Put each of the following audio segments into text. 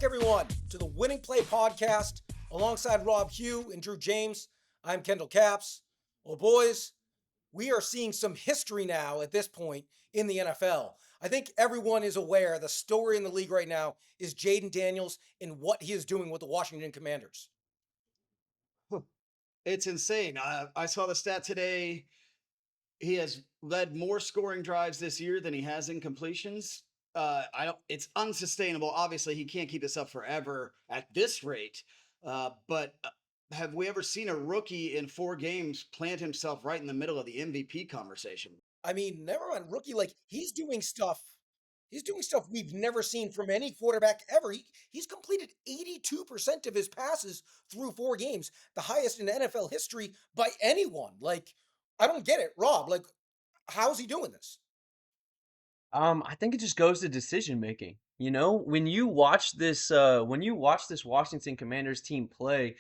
back, everyone, to the Winning Play podcast alongside Rob Hugh and Drew James. I'm Kendall Caps. Well, boys, we are seeing some history now at this point in the NFL. I think everyone is aware the story in the league right now is Jayden Daniels and what he is doing with the Washington Commanders. It's insane. I saw the stat today. He has led more scoring drives this year than he has in completions. I don't. It's unsustainable. Obviously, he can't keep this up forever at this rate. But have we ever seen a rookie in 4 games plant himself right in the middle of the MVP conversation? I mean, never mind rookie, like he's doing stuff. He's doing stuff we've never seen from any quarterback ever. He's completed 82% of his passes through 4 games, the highest in NFL history by anyone. Like, I don't get it, Rob. Like, how's he doing this? I think it just goes to decision making. When you watch this Washington Commanders team play,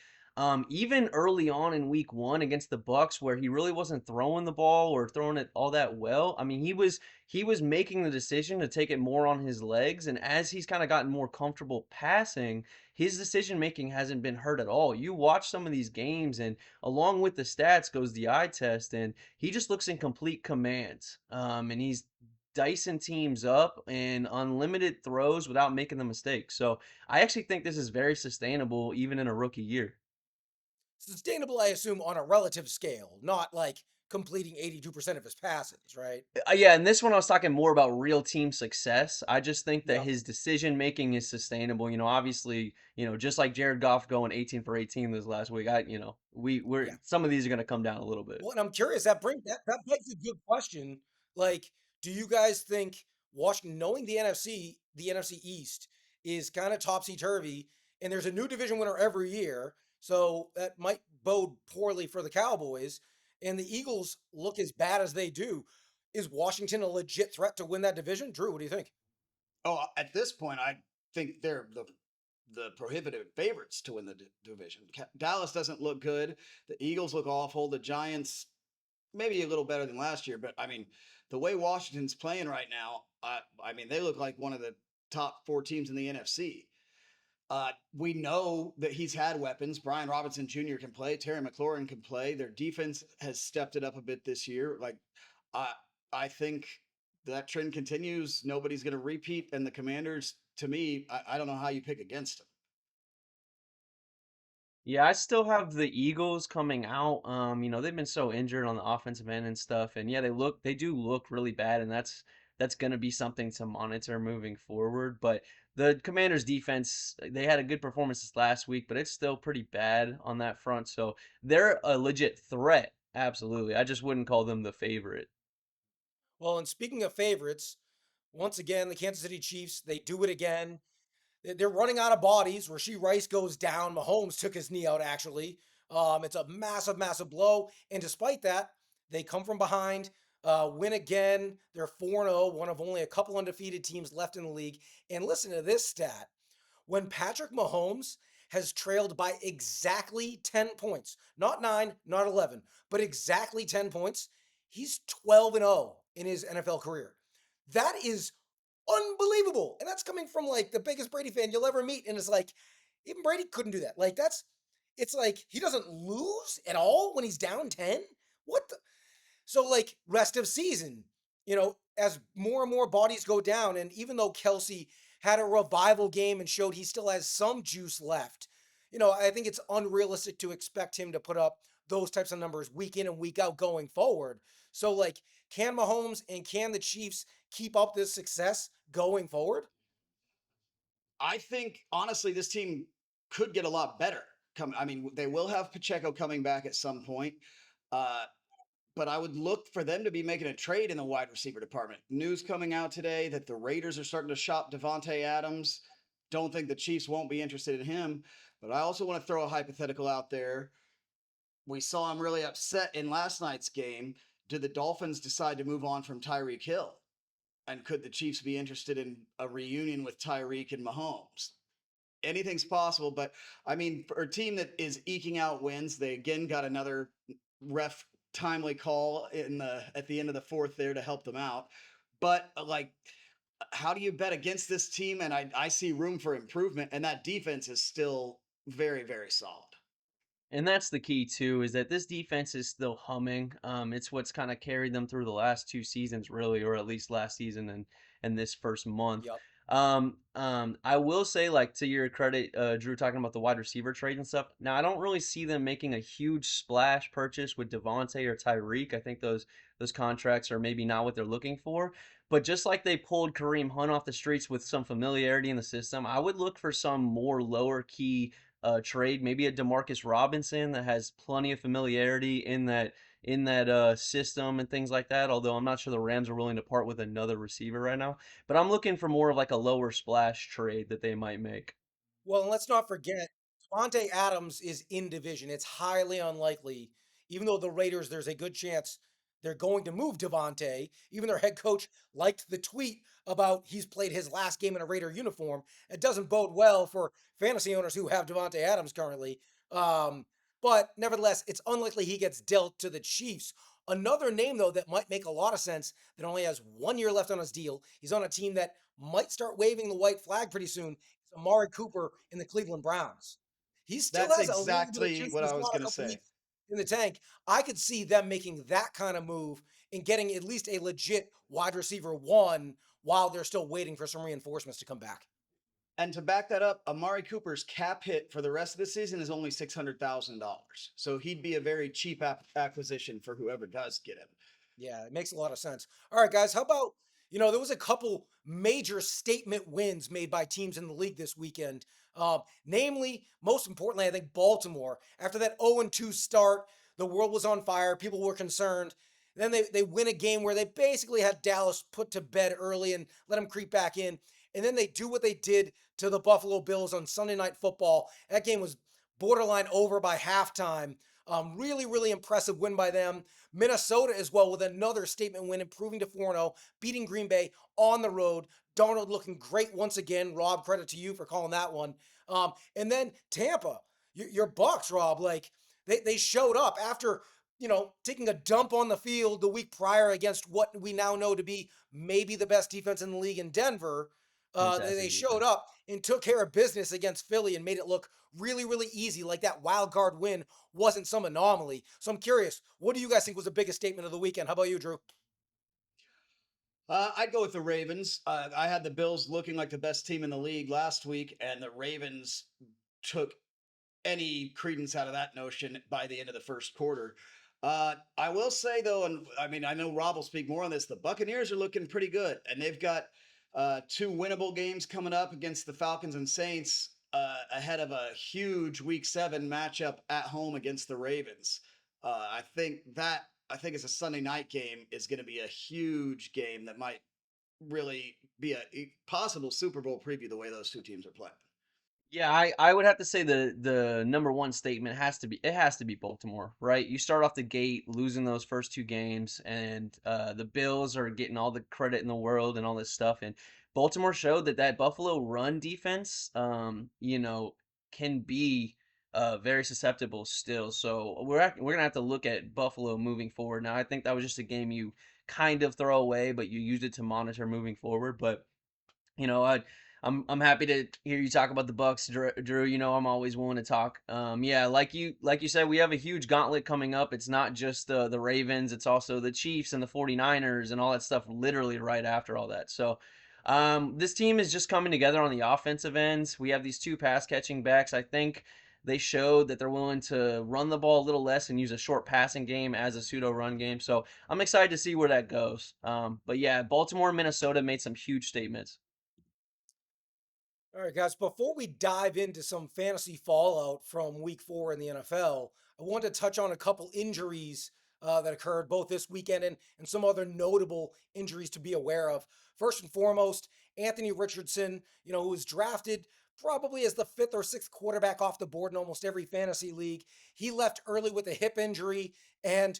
even early on in week 1 against the Bucks, where he really wasn't throwing the ball or throwing it all that well. I mean, he was making the decision to take it more on his legs, and as he's kind of gotten more comfortable passing, his decision making hasn't been hurt at all. You watch some of these games, and along with the stats goes the eye test, and he just looks in complete command. And he's dicing teams up and unlimited throws without making the mistakes. So I actually think this is very sustainable even in a rookie year. Sustainable, I assume, on a relative scale, not like completing 82% of his passes, right? Yeah, and this one I was talking more about real team success. I just think that Yeah. his decision making is sustainable. Obviously, just like Jared Goff going 18 for 18 this last week. We're Yeah. some of these are going to come down a little bit. Well, and I'm curious, that begs a good question. Like, do you guys think Washington, knowing the NFC East is kind of topsy turvy, and there's a new division winner every year, so that might bode poorly for the Cowboys, and the Eagles look as bad as they do. Is Washington a legit threat to win that division? Drew, what do you think? Oh, at this point, I think they're the prohibitive favorites to win the division. Dallas doesn't look good. The Eagles look awful. The Giants maybe a little better than last year, but I mean, the way Washington's playing right now, I mean, they look like one of the top 4 teams in the NFC. We know that he's had weapons. Brian Robinson Jr. can play. Terry McLaurin can play. Their defense has stepped it up a bit this year. Like, I I think that trend continues. Nobody's going to repeat, and the Commanders, to me, I don't know how you pick against them. Yeah, I still have the Eagles coming out. They've been so injured on the offensive end and stuff, and yeah, they do look really bad, and that's going to be something to monitor moving forward. But the Commanders' defense, they had a good performance this last week, but it's still pretty bad on that front. So they're a legit threat, absolutely. I just wouldn't call them the favorite. Well, and speaking of favorites, once again, the Kansas City Chiefs, they do it again. They're running out of bodies. Rasheed Rice goes down. Mahomes took his knee out, actually. It's a massive, massive blow. And despite that, they come from behind, win again. They're 4-0, one of only a couple undefeated teams left in the league. And listen to this stat. When Patrick Mahomes has trailed by exactly 10 points, not 9, not 11, but exactly 10 points, he's 12-0 in his NFL career. That is unbelievable. And that's coming from like the biggest Brady fan you'll ever meet. And it's like, even Brady couldn't do that. Like, it's like he doesn't lose at all when he's down 10. What the? So, like, rest of season, as more and more bodies go down, and even though Kelsey had a revival game and showed he still has some juice left, I think it's unrealistic to expect him to put up those types of numbers week in and week out going forward. So, like, can Mahomes and can the Chiefs keep up this success going forward? I think honestly, this team could get a lot better. I mean, they will have Pacheco coming back at some point. Uh, but I would look for them to be making a trade in the wide receiver department. News coming out today that the Raiders are starting to shop Devontae Adams. Don't think the Chiefs won't be interested in him. But I also want to throw a hypothetical out there. We saw him really upset in last night's game. Did the Dolphins decide to move on from Tyreek Hill? And could the Chiefs be interested in a reunion with Tyreek and Mahomes? Anything's possible, but I mean, for a team that is eking out wins, they again got another ref timely call in the at the end of the fourth there to help them out. But like how do you bet against this team? And I see room for improvement, and that defense is still very, very solid. And that's the key too, is that this defense is still humming. It's what's kind of carried them through the last two seasons, really, or at least last season and this first month. Yep. I will say, like to your credit, Drew, talking about the wide receiver trade and stuff. Now, I don't really see them making a huge splash purchase with Devontae or Tyreek. I think those contracts are maybe not what they're looking for. But just like they pulled Kareem Hunt off the streets with some familiarity in the system, I would look for some more lower key trade, maybe a Demarcus Robinson that has plenty of familiarity in that system and things like that. Although I'm not sure the Rams are willing to part with another receiver right now, but I'm looking for more of like a lower splash trade that they might make. Well, and let's not forget, Devontae Adams is in division. It's highly unlikely, even though the Raiders, there's a good chance they're going to move Devontae. Even their head coach liked the tweet about he's played his last game in a Raider uniform. It doesn't bode well for fantasy owners who have Devontae Adams currently. Um, but nevertheless, it's unlikely he gets dealt to the Chiefs. Another name, though, that might make a lot of sense that only has 1 year left on his deal. He's on a team that might start waving the white flag pretty soon. Amari Cooper in the Cleveland Browns. He still That's has a little bit of exactly juice what in his I was slot, a going to couple say. weeks in the tank. I could see them making that kind of move and getting at least a legit wide receiver one while they're still waiting for some reinforcements to come back. And to back that up, Amari Cooper's cap hit for the rest of the season is only $600,000. So he'd be a very cheap acquisition for whoever does get him. Yeah, it makes a lot of sense. All right, guys, how about, there was a couple major statement wins made by teams in the league this weekend. Namely, most importantly, I think Baltimore. After that 0-2 start, the world was on fire. People were concerned. Then they win a game where they basically had Dallas put to bed early and let them creep back in. And then they do what they did to the Buffalo Bills on Sunday Night Football. That game was borderline over by halftime. Really, really impressive win by them. Minnesota as well with another statement win, improving to 4-0, beating Green Bay on the road. Darnold looking great once again. Rob, credit to you for calling that one. And then Tampa, your Bucks, Rob, like they showed up after taking a dump on the field the week prior against what we now know to be maybe the best defense in the league in Denver. They Fantastic showed defense. up and took care of business against Philly and made it look really, really easy. Like that wild card win wasn't some anomaly. So I'm curious, what do you guys think was the biggest statement of the weekend? How about you, Drew? I'd go with the Ravens. I had the Bills looking like the best team in the league last week, and the Ravens took any credence out of that notion by the end of the first quarter. I will say though, and I mean, I know Rob will speak more on this. The Buccaneers are looking pretty good, and they've got two winnable games coming up against the Falcons and Saints ahead of a huge Week 7 matchup at home against the Ravens. I think it's a Sunday night game is going to be a huge game that might really be a possible Super Bowl preview the way those two teams are playing. Yeah, I would have to say the number one statement has to be Baltimore, right? You start off the gate losing those first two games, and the Bills are getting all the credit in the world and all this stuff, and Baltimore showed that Buffalo run defense, can be very susceptible still. So we're gonna have to look at Buffalo moving forward. Now, I think that was just a game you kind of throw away, but you used it to monitor moving forward, but. I'm happy to hear you talk about the Bucks, Drew. I'm always willing to talk. Yeah, like you said, we have a huge gauntlet coming up. It's not just the Ravens, it's also the Chiefs and the 49ers and all that stuff literally right after all that. So, this team is just coming together on the offensive ends. We have these two pass catching backs. I think they showed that they're willing to run the ball a little less and use a short passing game as a pseudo run game. So, I'm excited to see where that goes. But yeah, Baltimore and Minnesota made some huge statements. All right, guys, before we dive into some fantasy fallout from week 4 in the NFL, I want to touch on a couple injuries that occurred both this weekend and some other notable injuries to be aware of. First and foremost, Anthony Richardson, who was drafted probably as the fifth or sixth quarterback off the board in almost every fantasy league. He left early with a hip injury. And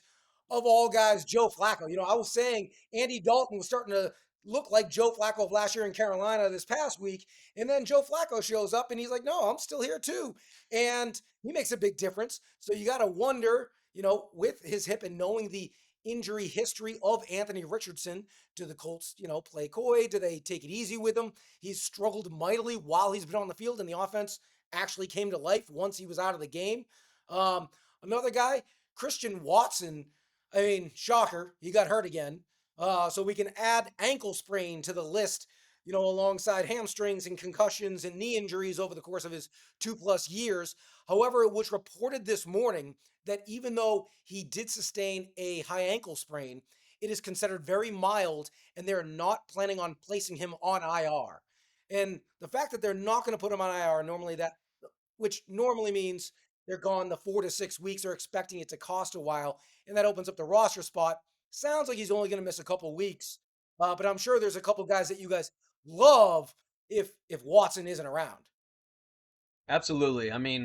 of all guys, Joe Flacco. I was saying Andy Dalton was starting to look like Joe Flacco of last year in Carolina this past week. And then Joe Flacco shows up and he's like, no, I'm still here too. And he makes a big difference. So you got to wonder, with his hip and knowing the injury history of Anthony Richardson. Do the Colts, play coy? Do they take it easy with him? He's struggled mightily while he's been on the field, and the offense actually came to life once he was out of the game. Um, Another guy, Christian Watson. I mean, shocker, he got hurt again. So we can add ankle sprain to the list, alongside hamstrings and concussions and knee injuries over the course of his 2+ years. However, it was reported this morning that even though he did sustain a high ankle sprain, it is considered very mild and they're not planning on placing him on IR. And the fact that they're not going to put him on IR normally that which normally means they're gone the 4 to 6 weeks, are expecting it to cost a while, and that opens up the roster spot. Sounds like he's only going to miss a couple weeks, but I'm sure there's a couple guys that you guys love if Watson isn't around. Absolutely. I mean,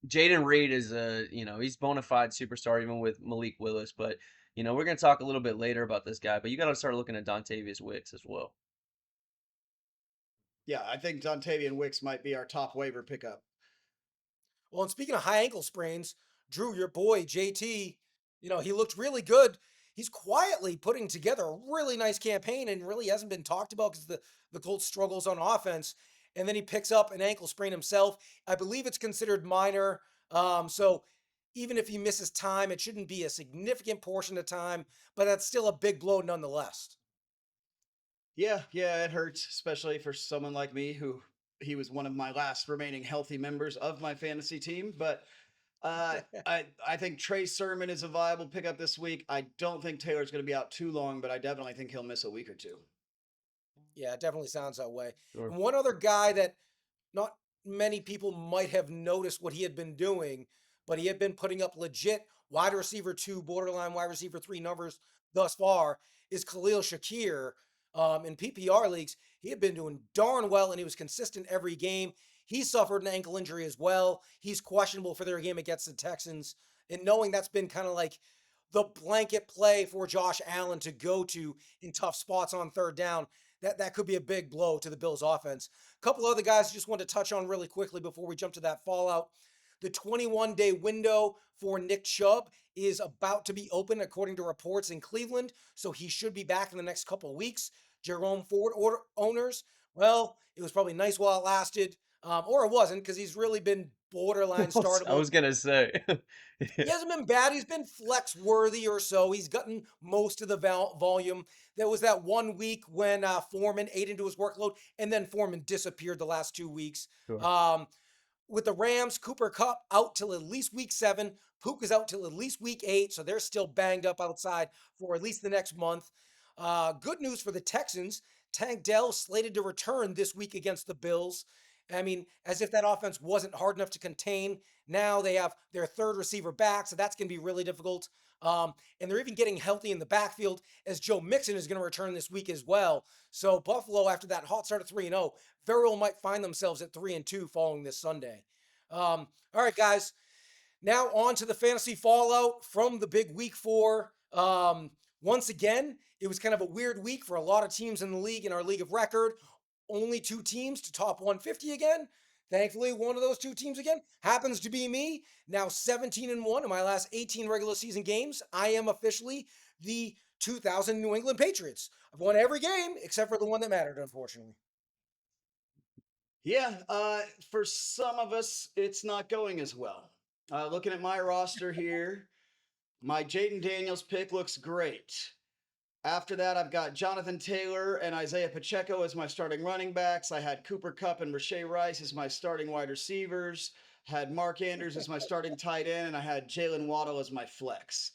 Jayden Reed is he's bona fide superstar even with Malik Willis, but we're gonna talk a little bit later about this guy, but you got to start looking at Dontavius Wicks as well. Yeah, I think Dontavian Wicks might be our top waiver pickup. Well, and speaking of high ankle sprains, Drew, your boy JT, he looked really good. He's quietly putting together a really nice campaign and really hasn't been talked about because the Colts struggles on offense. And then he picks up an ankle sprain himself. I believe it's considered minor. So even if he misses time, it shouldn't be a significant portion of time, but that's still a big blow nonetheless. Yeah, it hurts, especially for someone like me who he was one of my last remaining healthy members of my fantasy team. But I think Trey Sermon is a viable pickup this week. I don't think Taylor's going to be out too long, but I definitely think he'll miss a week or two. Yeah, it definitely sounds that way. Sure. And one other guy that not many people might have noticed what he had been doing, but he had been putting up legit wide receiver two, borderline wide receiver three numbers thus far, is Khalil Shakir. In PPR leagues, he had been doing darn well and he was consistent every game. He suffered an ankle injury as well. He's questionable for their game against the Texans. And knowing that's been kind of like the blanket play for Josh Allen to go to in tough spots on third down, that could be a big blow to the Bills offense. A couple other guys I just wanted to touch on really quickly before we jump to that fallout. The 21-day window for Nick Chubb is about to be open, according to reports in Cleveland, so he should be back in the next couple of weeks. Jerome Ford owners, well, it was probably nice while it lasted, or it wasn't, because he's really been borderline I startable. was gonna say. He hasn't been bad. He's been flex worthy or so. He's gotten most of the volume. There was that 1 week when Foreman ate into his workload, and then Foreman disappeared the last 2 weeks. Sure. Um, with the Rams, Cooper Kupp out till at least week 7. Puka is out till at least week 8, so they're still banged up outside for at least the next month. Good news for the Texans. Tank Dell slated to return this week against the Bills. I mean, as if that offense wasn't hard enough to contain. Now they have their third receiver back, so that's going to be really difficult. And they're even getting healthy in the backfield as Joe Mixon is going to return this week as well. So Buffalo, after that hot start at 3-0, very well might find themselves at 3-2 following this Sunday. All right, guys. Now on to the fantasy fallout from the big week 4. Once again, it was kind of a weird week for a lot of teams in the league, in our league of record. Only 2 teams to top 150 again. Thankfully, one of those 2 teams again happens to be me. Now 17-1 in my last 18 regular season games. I am officially the 2000 New England Patriots. I've won every game except for the one that mattered, unfortunately. Yeah, for some of us, it's not going as well. Looking at my roster here, my Jayden Daniels pick looks great. After that, I've got Jonathan Taylor and Isaiah Pacheco as my starting running backs. I had Cooper Kupp and Rashay Rice as my starting wide receivers. Had Mark Andrews as my starting tight end, and I had Jalen Waddle as my flex.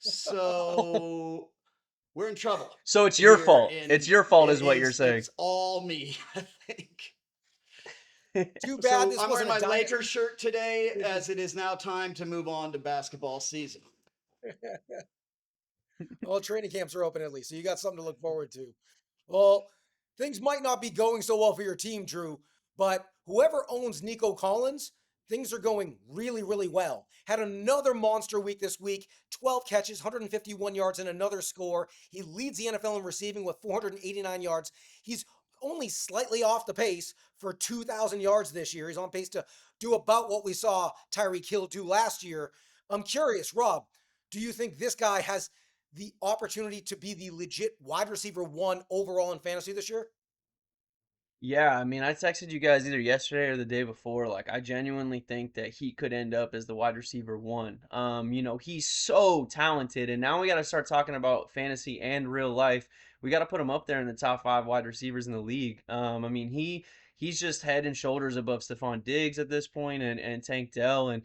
So we're in trouble So it's your here. fault. It's your fault, is what you're saying. It's all me, I think. Too bad So this I'm wearing wasn't my a Lakers dynasty. shirt today, as it is now time to move on to basketball season. Well, training camps are open at least, so you got something to look forward to. Well, things might not be going so well for your team, Drew, but whoever owns Nico Collins, things are going really, really well. Had another monster week this week, 12 catches, 151 yards, and another score. He leads the NFL in receiving with 489 yards. He's only slightly off the pace for 2,000 yards this year. He's on pace to do about what we saw Tyreek Hill do last year. I'm curious, Rob, Do you think this guy has the opportunity to be the legit wide receiver one overall in fantasy this year? Yeah, I mean, I texted you guys either yesterday or the day before. Like, I genuinely think that he could end up as the wide receiver one. He's so talented, and now we got to start talking about fantasy and real life. We got to put him up there in the top five wide receivers in the league. I mean, he's just head and shoulders above Stephon Diggs at this point, and Tank Dell, and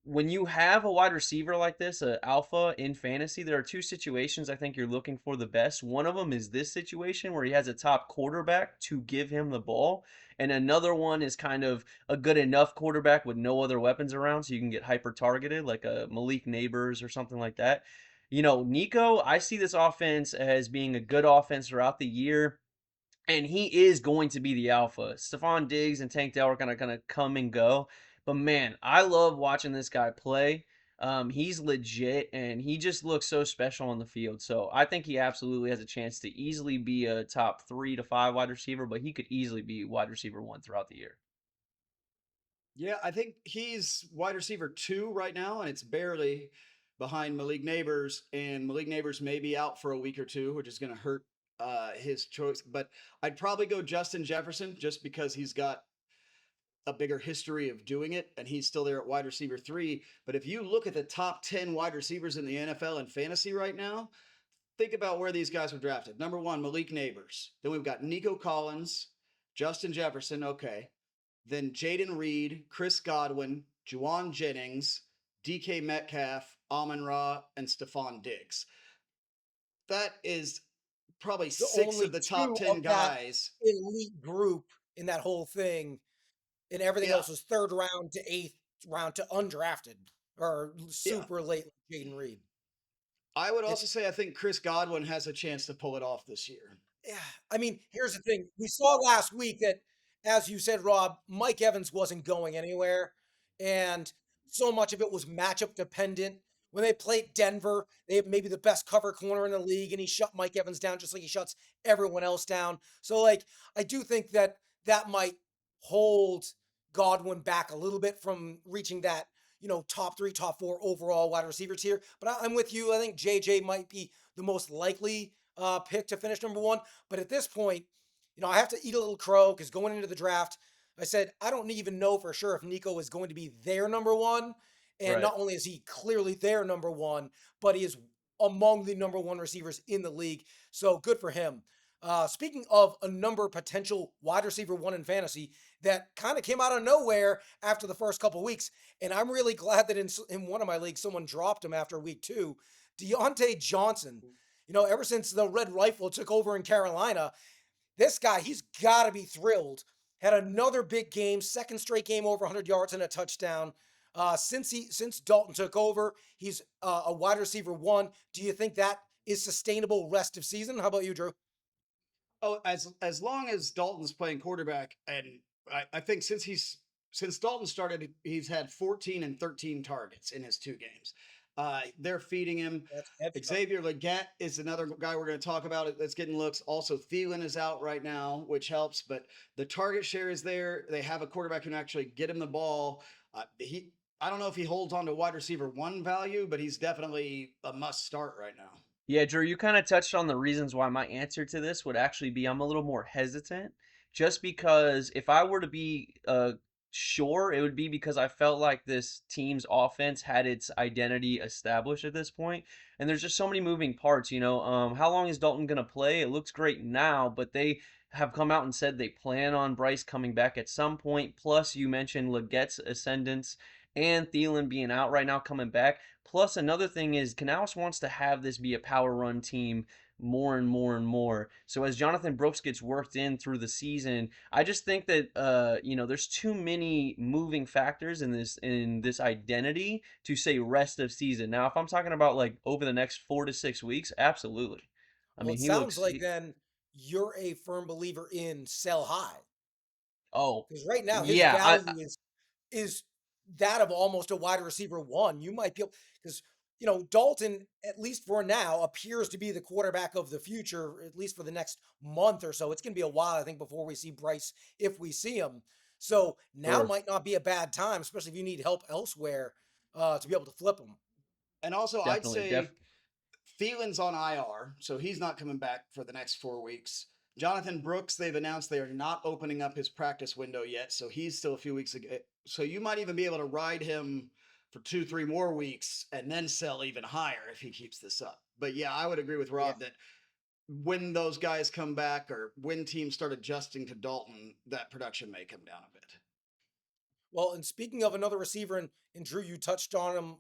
when you have a wide receiver like this, a alpha in fantasy, there are two situations I think you're looking for the best. One of them is this situation where he has a top quarterback to give him the ball, and another one is kind of a good enough quarterback with no other weapons around, so you can get hyper targeted, like a Malik Neighbors or something like that. Nico, I see this offense as being a good offense throughout the year, and he is going to be the alpha. Stephon Diggs and Tank Dell are gonna come and go, but man, I love watching this guy play. He's legit, and he just looks so special on the field. So I think he absolutely has a chance to easily be a top 3 to 5 wide receiver, but he could easily be wide receiver one throughout the year. Yeah, I think he's wide receiver two right now, and it's barely behind Malik Neighbors. And Malik Neighbors may be out for a week or two, which is going to hurt his choice. But I'd probably go Justin Jefferson just because he's got a bigger history of doing it, and he's still there at wide receiver three. But if you look at the top 10 wide receivers in the NFL and fantasy right now, think about where these guys were drafted. Number one, Malik Neighbors. Then we've got Nico Collins, Justin Jefferson. Okay. Then Jayden Reed, Chris Godwin, Juwan Jennings, DK Metcalf, Amon Ra, and Stephon Diggs. That is probably The six of only the top two 10 of that guys. elite group in that whole thing, and everything Yeah. else was third round to eighth round to undrafted or Yeah. super late like Jaden Reed. I would It's also say I think Chris Godwin has a chance to pull it off this year. Yeah, I mean, here's the thing. We saw last week that, as you said, Rob, Mike Evans wasn't going anywhere, and so much of it was matchup dependent. When they played Denver, they have maybe the best cover corner in the league, and he shut Mike Evans down just like he shuts everyone else down. So, like, I do think that that might hold Godwin back a little bit from reaching that, top three, top four overall wide receiver tier. But I'm with you. I think JJ might be the most likely pick to finish number one. But at this point, I have to eat a little crow because going into the draft, I said I don't even know for sure if Nico is going to be their number one. And Right. not only is he clearly their number one, but he is among the number one receivers in the league. So good for him. Speaking of a number potential wide receiver one in fantasy that kind of came out of nowhere after the first couple weeks, and I'm really glad that in one of my leagues someone dropped him after week two. Deontay Johnson, ever since the Red Rifle took over in Carolina, this guy, he's got to be thrilled. Had another big game, second straight game over 100 yards and a touchdown. Since Dalton took over, he's a wide receiver one. Do you think that is sustainable rest of season? How about you, Drew? Oh, as long as Dalton's playing quarterback, and I think since Dalton started, he's had 14 and 13 targets in his two games. They're feeding him. That's heavy. Xavier Leggett is another guy we're going to talk about that's getting looks. Also, Thielen is out right now, which helps, but the target share is there. They have a quarterback who can actually get him the ball. I don't know if he holds on to wide receiver one value, but he's definitely a must start right now. Yeah, Drew, you kind of touched on the reasons why my answer to this would actually be I'm a little more hesitant. Just because if I were to be sure, it would be because I felt like this team's offense had its identity established at this point. And there's just so many moving parts, How long is Dalton going to play? It looks great now, but they have come out and said they plan on Bryce coming back at some point. Plus, you mentioned Legette's ascendance and Thielen being out right now, coming back. Plus, another thing is Canales wants to have this be a power run team more and more and more. So as Jonathan Brooks gets worked in through the season, I just think that there's too many moving factors in this identity to say rest of season. Now, if I'm talking about like over the next 4 to 6 weeks, absolutely. I Well, mean, it he sounds looks. like then you're a firm believer in sell high Oh, because right now his yeah. value is that of almost a wide receiver one. You might be able because Dalton, at least for now, appears to be the quarterback of the future, at least for the next month or so. It's going to be a while, I think, before we see Bryce, if we see him. So now Sure. might not be a bad time, especially if you need help elsewhere, to be able to flip him. And also, I'd Definitely, say Thielen's on IR, so he's not coming back for the next 4 weeks. Jonathan Brooks, they've announced they are not opening up his practice window yet, so he's still a few weeks ago. So you might even be able to ride him for 2, 3 more weeks and then sell even higher if he keeps this up. But yeah, I would agree with Yeah. Rob that when those guys come back or when teams start adjusting to Dalton, that production may come down a bit. Well, and speaking of another receiver, and Drew, you touched on him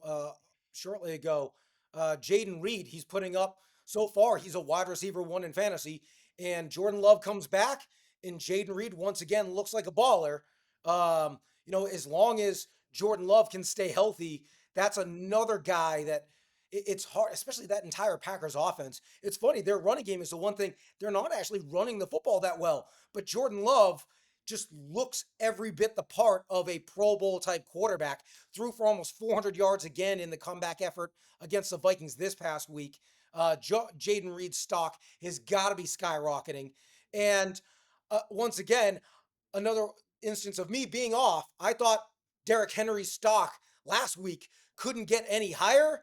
shortly ago, Jayden Reed. He's putting up so far. He's a wide receiver one in fantasy, and Jordan Love comes back, and Jayden Reed once again looks like a baller. As long as Jordan Love can stay healthy, that's another guy that it's hard, especially that entire Packers offense. It's funny, their running game is the one thing they're not actually running the football that well, but Jordan Love just looks every bit the part of a Pro Bowl type quarterback. Threw for almost 400 yards again in the comeback effort against the Vikings this past week. Jayden Reed's stock has got to be skyrocketing. And once again, another instance of me being off. I thought Derrick Henry's stock last week couldn't get any higher.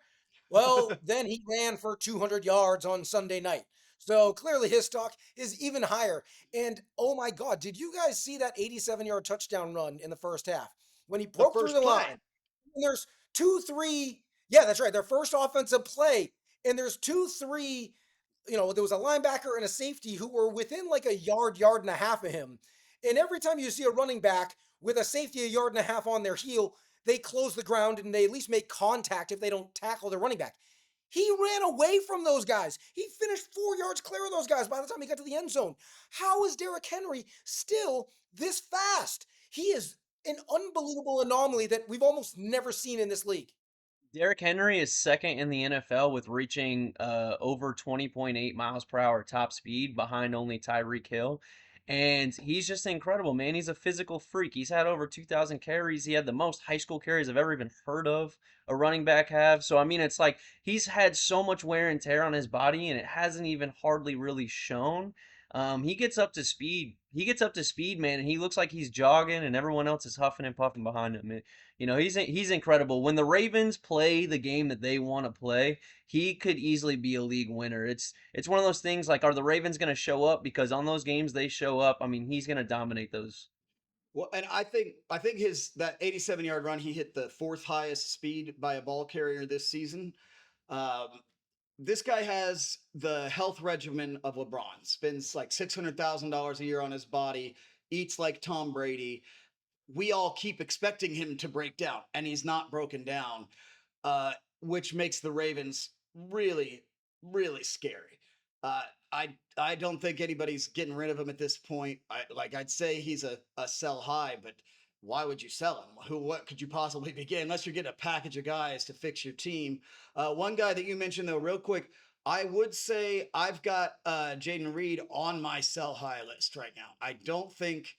Well, then he ran for 200 yards on Sunday night. So clearly his stock is even higher. And oh my God, did you guys see that 87-yard touchdown run in the first half when he The broke through first the play. line? And there's two, three. Yeah, that's right. Their first offensive play. And there's two, three. There was a linebacker and a safety who were within like a yard and a half of him. And every time you see a running back with a safety a yard and a half on their heel, they close the ground and they at least make contact if they don't tackle their running back. He ran away from those guys. He finished 4 yards clear of those guys by the time he got to the end zone. How is Derrick Henry still this fast? He is an unbelievable anomaly that we've almost never seen in this league. Derrick Henry is second in the NFL with reaching over 20.8 miles per hour top speed behind only Tyreek Hill. And he's just incredible, man. He's a physical freak. He's had over 2,000 carries. He had the most high school carries I've ever even heard of a running back have. So, I mean, it's like he's had so much wear and tear on his body, and it hasn't even hardly really shown. He gets up to speed. He gets up to speed, man, and he looks like he's jogging, and everyone else is huffing and puffing behind him. He's incredible. When the Ravens play the game that they want to play, he could easily be a league winner. It's one of those things like, are the Ravens going to show up? Because on those games they show up. I mean, he's going to dominate those. Well, and I think his that 87-yard run, he hit the fourth highest speed by a ball carrier this season. Um, this guy has the health regimen of LeBron. Spends like $600,000 a year on his body. Eats like Tom Brady. We all keep expecting him to break down, and he's not broken down, uh, which makes the Ravens really, really scary. Uh, I don't think anybody's getting rid of him at this point. I'd say he's a sell high, but why would you sell him? What could you possibly be getting unless you're getting a package of guys to fix your team? One guy that you mentioned though, real quick, I would say I've got Jayden Reed on my sell high list right now. I don't think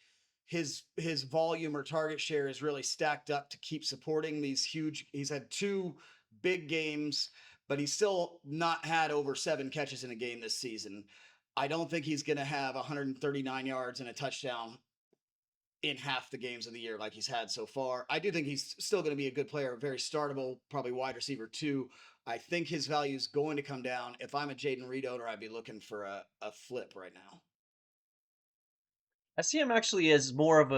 his volume or target share is really stacked up to keep supporting these huge. He's had two big games, but he's still not had over 7 catches in a game this season. I don't think he's going to have 139 yards and a touchdown in half the games of the year like he's had so far. I do think he's still going to be a good player, very startable, probably wide receiver too. I think his value is going to come down. If I'm a Jayden Reed owner, I'd be looking for a flip right now. I see him actually more of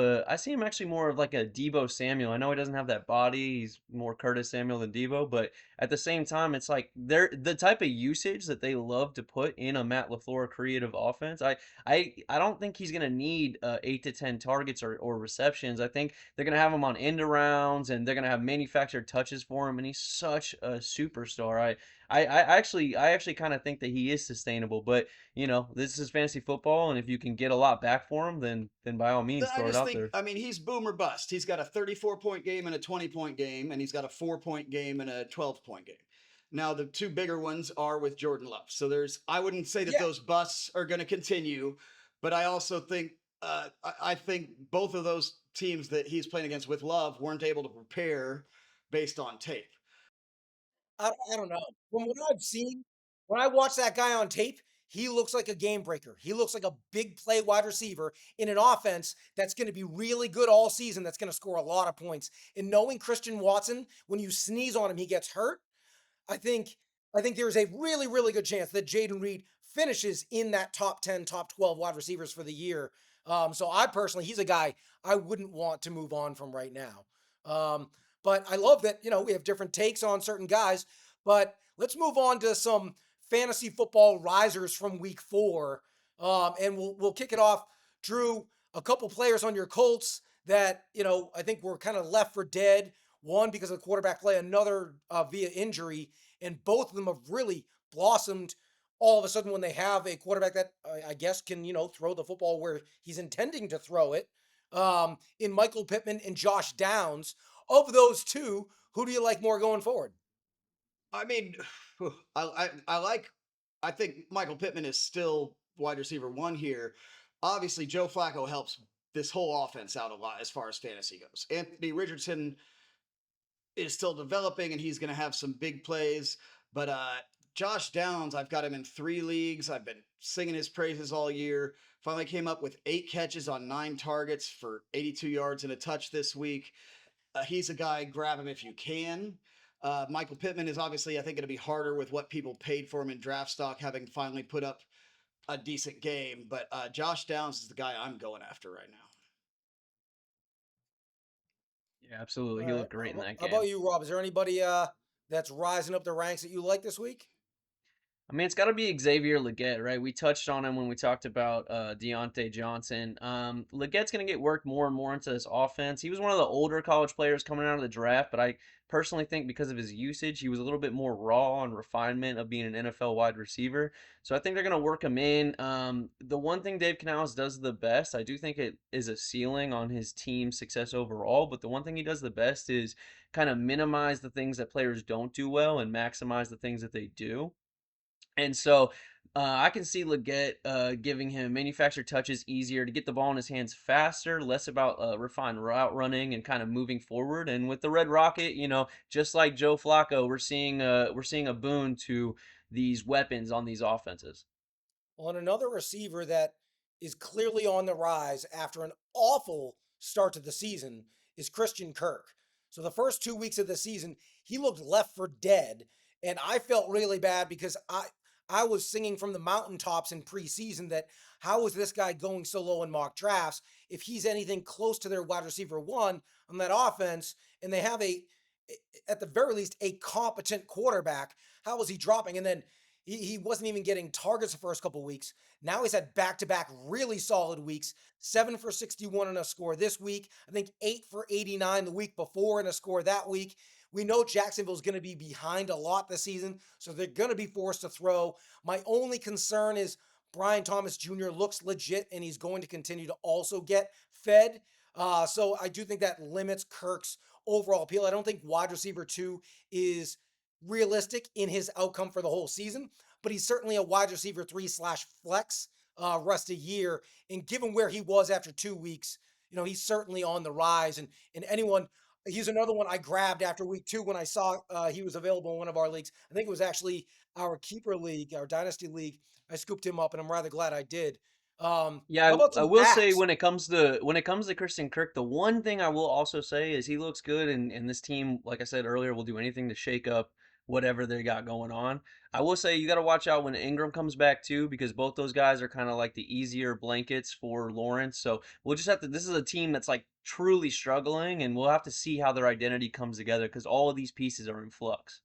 like a Debo Samuel. I know he doesn't have that body. He's more Curtis Samuel than Debo, but at the same time, it's like they're the type of usage that they love to put in a Matt LaFleur creative offense. I don't think he's gonna need 8 to 10 targets or receptions. I think they're gonna have him on end arounds and they're gonna have manufactured touches for him, and he's such a superstar. I actually kind of think that he is sustainable, but this is fantasy football, and if you can get a lot back for him, then by all means I throw it just out think, there. I mean, he's boom or bust. He's got a 34-point game and a 20-point game, and he's got a 4-point game and a 12-point game. Now, the two bigger ones are with Jordan Love. So I wouldn't say that Yeah, those busts are going to continue, but I also think, I think both of those teams that he's playing against with Love weren't able to prepare based on tape. I don't know. From what I've seen, when I watch that guy on tape, he looks like a game breaker. He looks like a big play wide receiver in an offense that's going to be really good all season, that's going to score a lot of points. And knowing Christian Watson, when you sneeze on him, he gets hurt. I think I think there's a really, really good chance that Jayden Reed finishes in that top 10, top 12 wide receivers for the year. So I personally, he's a guy I wouldn't want to move on from right now. Um, but I love that, we have different takes on certain guys. But let's move on to some fantasy football risers from week 4. And we'll kick it off. Drew, a couple players on your Colts that, I think were kind of left for dead. One because of quarterback play, another via injury, and both of them have really blossomed all of a sudden when they have a quarterback that I guess can throw the football where he's intending to throw it. In Michael Pittman and Josh Downs, of those two, who do you like more going forward? I mean, I like. I think Michael Pittman is still wide receiver one here. Obviously, Joe Flacco helps this whole offense out a lot as far as fantasy goes. Anthony Richardson is still developing, and he's going to have some big plays. But Josh Downs, I've got him in 3 leagues. I've been singing his praises all year. Finally came up with 8 catches on 9 targets for 82 yards and a touch this week. He's a guy, grab him if you can. Michael Pittman is obviously, I think, going to be harder with what people paid for him in draft stock, having finally put up a decent game. But Josh Downs is the guy I'm going after right now. Yeah, absolutely. All He right. looked great in that How game. about you, Rob? Is there anybody that's rising up the ranks that you like this week? I mean, it's got to be Xavier Leggett, right? We touched on him when we talked about Deontay Johnson. Leggett's going to get worked more and more into this offense. He was one of the older college players coming out of the draft, but I personally think because of his usage, he was a little bit more raw and refinement of being an NFL wide receiver. So I think they're going to work him in. The one thing Dave Canales does the best, I do think it is a ceiling on his team's success overall, but the one thing he does the best is kind of minimize the things that players don't do well and maximize the things that they do. And so I can see Leggett giving him manufactured touches easier to get the ball in his hands faster, less about refined route running and kind of moving forward. And with the Red Rocket, just like Joe Flacco, we're seeing a boon to these weapons on these offenses. On another receiver that is clearly on the rise after an awful start to the season is Christian Kirk. So the first 2 weeks of the season, he looked left for dead, and I felt really bad because I was singing from the mountaintops in preseason that how is this guy going so low in mock drafts if he's anything close to their wide receiver one on that offense, and they have at the very least a competent quarterback. How was he dropping? And then he wasn't even getting targets the first couple weeks. Now he's had back to back really solid weeks 7 for 61 in a score this week. I think 8 for 89 the week before in a score that week. We know Jacksonville's going to be behind a lot this season, so they're going to be forced to throw. My only concern is Brian Thomas Jr. looks legit and he's going to continue to also get fed. So I do think that limits Kirk's overall appeal. I don't think wide receiver two is realistic in his outcome for the whole season, but he's certainly a wide receiver three slash flex rest of year. And given where he was after 2 weeks, he's certainly on the rise. And anyone, he's another one I grabbed after week 2 when I saw he was available in one of our leagues. I think it was actually our keeper league, our dynasty league. I scooped him up, and I'm rather glad I did. Yeah, How about I some will say backs? when it comes to Christian Kirk, the one thing I will also say is he looks good, and this team, like I said earlier, will do anything to shake up whatever they got going on. I will say you got to watch out when Ingram comes back too, because both those guys are kind of like the easier blankets for Lawrence. So we'll just have to. This is a team that's like truly struggling, and we'll have to see how their identity comes together because all of these pieces are in flux.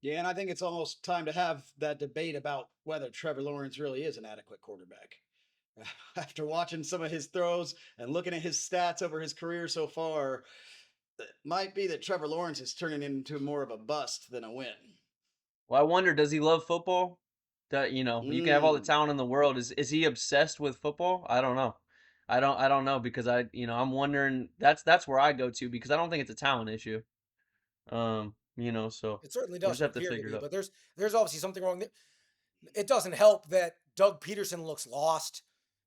Yeah, and I think it's almost time to have that debate about whether Trevor Lawrence really is an adequate quarterback. After watching some of his throws and looking at his stats over his career so far, it might be that Trevor Lawrence is turning into more of a bust than a win. Well, I wonder, does he love football? That you can have all the Mm. talent in the world. Is he obsessed with football? I don't know. I don't know because I'm wondering. That's where I go to because I don't think it's a talent issue. So It certainly we'll just doesn't have to appear to figure it be, out. but there's obviously something wrong there. It doesn't help that Doug Peterson looks lost.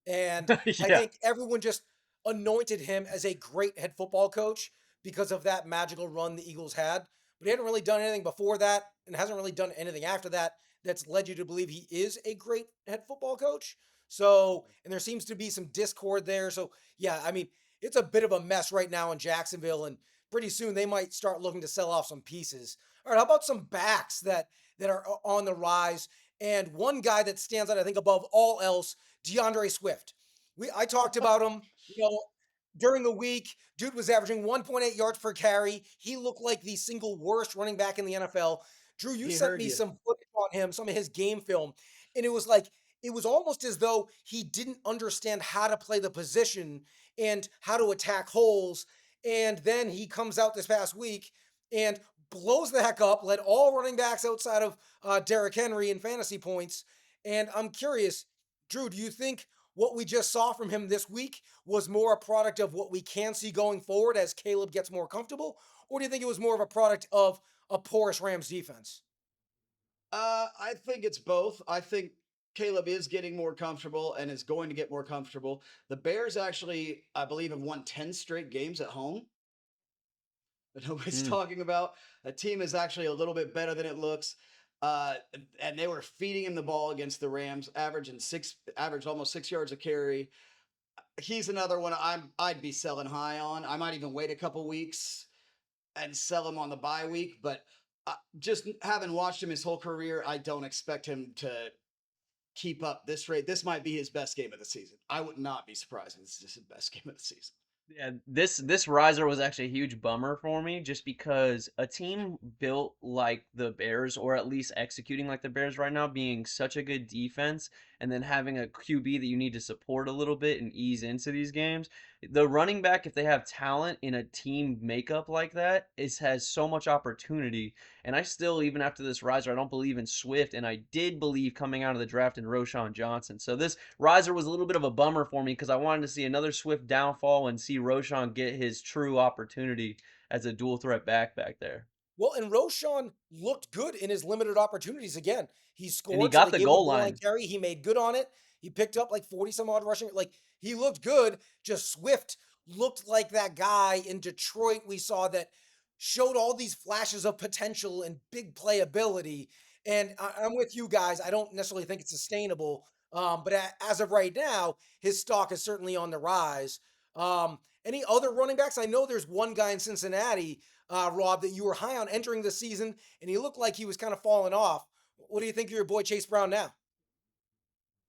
And I Yeah. think everyone just anointed him as a great head football coach because of that magical run the Eagles had. But he hadn't really done anything before that and hasn't really done anything after that that's led you to believe he is a great head football coach. So, and there seems to be some discord there. So, yeah, I mean, it's a bit of a mess right now in Jacksonville. And pretty soon they might start looking to sell off some pieces. All right, how about some backs that are on the rise? And one guy that stands out, I think, above all else, DeAndre Swift. I talked about him, during the week. Dude was averaging 1.8 yards per carry. He looked like the single worst running back in the NFL. Drew, you He sent heard me you. some footage on him, some of his game film, and it was like it was almost as though he didn't understand how to play the position and how to attack holes. And then he comes out this past week and blows the heck up, led all running backs outside of Derrick Henry in fantasy points. And I'm curious, Drew, do you think what we just saw from him this week was more a product of what we can see going forward as Caleb gets more comfortable? Or do you think it was more of a product of a porous Rams defense? I think it's both. I think Caleb is getting more comfortable and is going to get more comfortable. The Bears actually, I believe, have won 10 straight games at home that nobody's Mm. talking about. A team is actually a little bit better than it looks. Uh, and they were feeding him the ball against the Rams, averaged almost 6 yards a carry. He's another one I'd be selling high on. I might even wait a couple weeks and sell him on the bye week, but just having watched him his whole career, I don't expect him to keep up this rate. This might be his best game of the season. I would not be surprised if this is his best game of the season. Yeah, this riser was actually a huge bummer for me just because a team built like the Bears, or at least executing like the Bears right now, being such a good defense, and then having a QB that you need to support a little bit and ease into these games. The running back, if they have talent in a team makeup like that, has so much opportunity. And I still, even after this riser, I don't believe in Swift, and I did believe coming out of the draft in Roshan Johnson. So this riser was a little bit of a bummer for me because I wanted to see another Swift downfall and see Roshan get his true opportunity as a dual threat back there. Well, and Roshan looked good in his limited opportunities again. He And he scored, so got they the gave him a goal goal line line. carry. He made good on it. He picked up like 40 some odd rushing. Like he looked good. Just Swift looked like that guy in Detroit we saw that showed all these flashes of potential and big playability. And I'm with you guys. I don't necessarily think it's sustainable. But as of right now, his stock is certainly on the rise. Any other running backs? I know there's one guy in Cincinnati, Rob, that you were high on entering the season, and he looked like he was kind of falling off. What do you think of your boy Chase Brown now?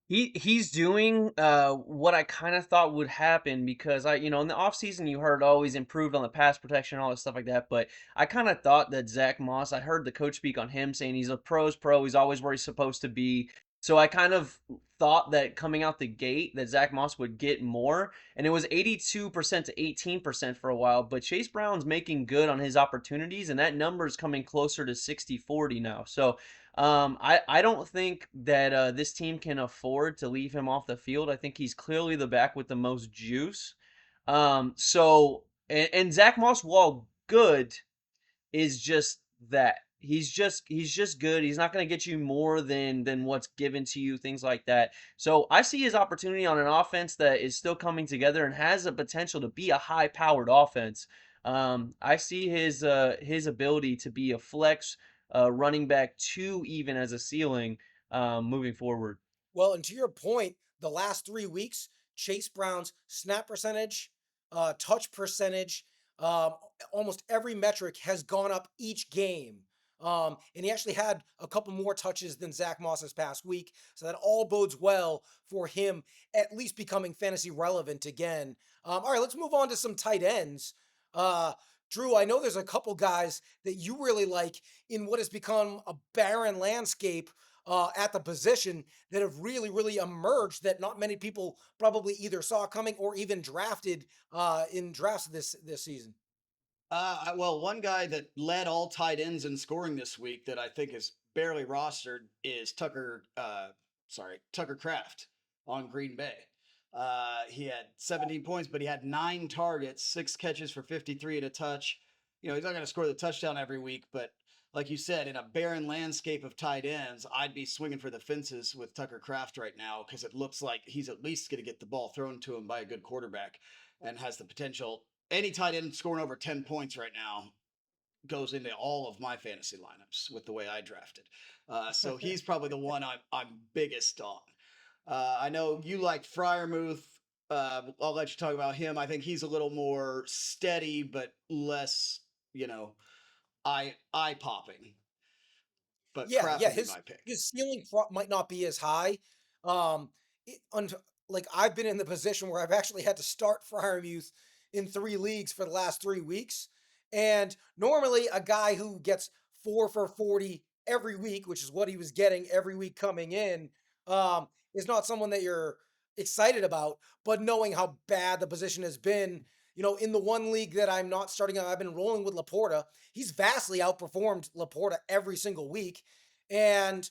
He's doing what I kind of thought would happen because in the offseason you heard always improved on the pass protection and all this stuff like that, but I kind of thought that Zach Moss, I heard the coach speak on him saying he's a pro's pro, he's always where he's supposed to be. So I kind of thought that coming out the gate that Zach Moss would get more, and it was 82% to 18% for a while, but Chase Brown's making good on his opportunities, and that number is coming closer to 60-40 now. So I don't think that this team can afford to leave him off the field. I think he's clearly the back with the most juice. And Zach Moss, while good, is just that. He's just good. He's not going to get you more than what's given to you, things like that. So I see his opportunity on an offense that is still coming together and has the potential to be a high-powered offense. I see his ability to be a flex running back two even as a ceiling moving forward. Well, and to your point, the last 3 weeks, Chase Brown's snap percentage, touch percentage, um, almost every metric has gone up each game. And he actually had a couple more touches than Zach Moss this past week. So that all bodes well for him at least becoming fantasy relevant again. All right, let's move on to some tight ends. Uh, Drew, I know there's a couple guys that you really like in what has become a barren landscape at the position that have really, really emerged that not many people probably either saw coming or even drafted in drafts this season. Well, one guy that led all tight ends in scoring this week that I think is barely rostered is Tucker Kraft on Green Bay. He had 17 points, but he had 9 targets, 6 catches for 53 and a touch. He's not going to score the touchdown every week, but like you said, in a barren landscape of tight ends, I'd be swinging for the fences with Tucker Kraft right now because it looks like he's at least going to get the ball thrown to him by a good quarterback and has the potential. Any tight end scoring over 10 points right now goes into all of my fantasy lineups with the way I drafted. So he's probably the one I'm biggest on. I know you like Fryermuth. I'll let you talk about him. I think he's a little more steady, but less, you know, eye popping. But Yeah, Kraft yeah, would be my pick. his ceiling might not be as high. It, like I've been in the position where I've actually had to start Fryermuth in 3 leagues for the last 3 weeks, and normally a guy who gets 4 for 40 every week, which is what he was getting every week coming in, is not someone that you're excited about. But knowing how bad the position has been, in the one league that I'm not starting on, I've been rolling with Laporta. He's vastly outperformed Laporta every single week. And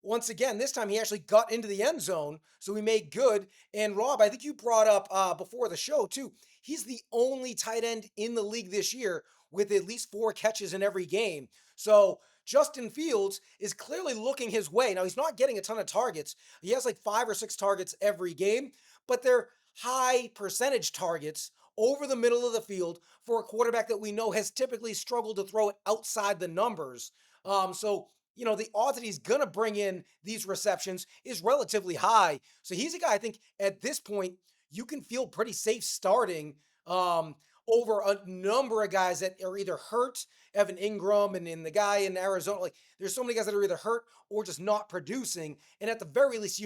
once again, this time he actually got into the end zone, so he made good. And Rob, I think you brought up before the show too. He's the only tight end in the league this year with at least 4 catches in every game. So Justin Fields is clearly looking his way. Now he's not getting a ton of targets. He has like 5 or 6 targets every game, but they're high percentage targets over the middle of the field for a quarterback that we know has typically struggled to throw it outside the numbers. So the odds that he's going to bring in these receptions is relatively high. So he's a guy I think at this point you can feel pretty safe starting over a number of guys that are either hurt, Evan Ingram and in the guy in Arizona. Like there's so many guys that are either hurt or just not producing. And at the very least,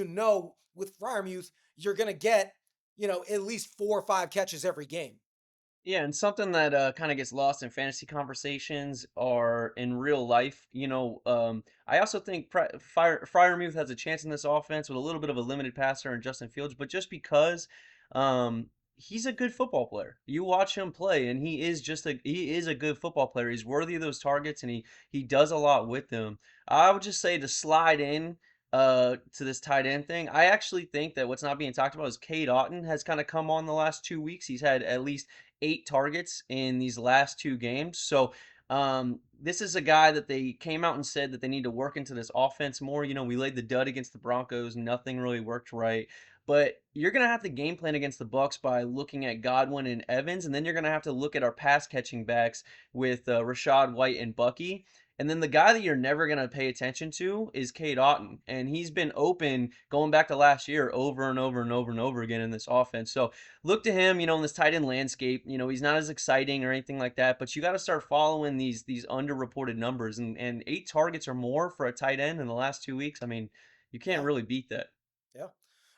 with Fryermuth, you're going to get, at least 4 or 5 catches every game. Yeah, and something that kind of gets lost in fantasy conversations or in real life, I also think Freiermuth has a chance in this offense with a little bit of a limited passer in Justin Fields, but just because um, he's a good football player. You watch him play, and he is a good football player. He's worthy of those targets, and he does a lot with them. I would just say to slide in to this tight end thing. I actually think that what's not being talked about is Cade Otton has kind of come on the last 2 weeks. He's had at least 8 targets in these last 2 games. So this is a guy that they came out and said that they need to work into this offense more. We laid the dud against the Broncos. Nothing really worked right. But you're gonna have to game plan against the Bucks by looking at Godwin and Evans, and then you're gonna have to look at our pass catching backs with Rashad White and Bucky. And then the guy that you're never going to pay attention to is Cade Otton. And he's been open going back to last year over and over and over and over again in this offense. So look to him, in this tight end landscape. He's not as exciting or anything like that, but you got to start following these underreported numbers. And 8 targets or more for a tight end in the last 2 weeks. I mean, you can't Yeah. really beat that. Yeah.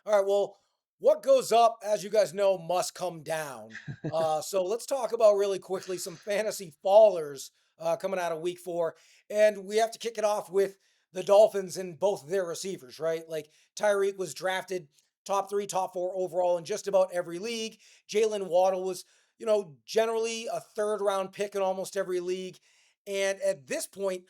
All right. Well, what goes up, as you guys know, must come down. So let's talk about really quickly some fantasy fallers coming out of week 4. And we have to kick it off with the Dolphins and both their receivers, right? Like Tyreek was drafted top 3, top 4 overall in just about every league. Jalen Waddle was, generally a third round pick in almost every league. And at this point,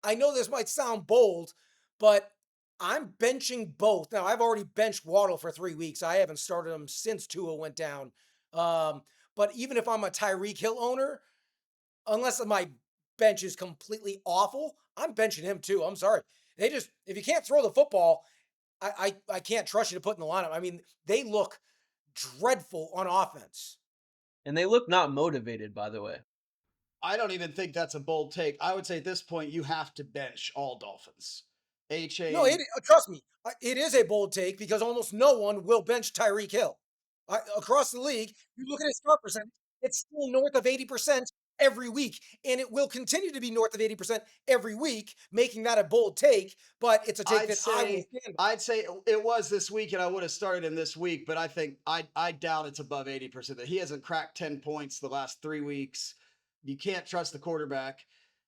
I know this might sound bold, but I'm benching both. Now, I've already benched Waddle for 3 weeks. I haven't started him since Tua went down. But even if I'm a Tyreek Hill owner, unless my bench is completely awful, I'm benching him too. I'm sorry. If you can't throw the football, I can't trust you to put in the lineup. I mean, they look dreadful on offense. And they look not motivated, by the way. I don't even think that's a bold take. I would say at this point you have to bench all Dolphins. A No, chain. trust me, it is a bold take because almost no one will bench Tyreek Hill. Across the league, you look at his start percentage, it's still north of 80% every week, and it will continue to be north of 80% every week, making that a bold take, but it's a take I'd that I will say stand by. I'd say it was this week, and I would have started him this week, but I think I doubt it's above 80%. That he hasn't cracked 10 points the last 3 weeks. You can't trust the quarterback.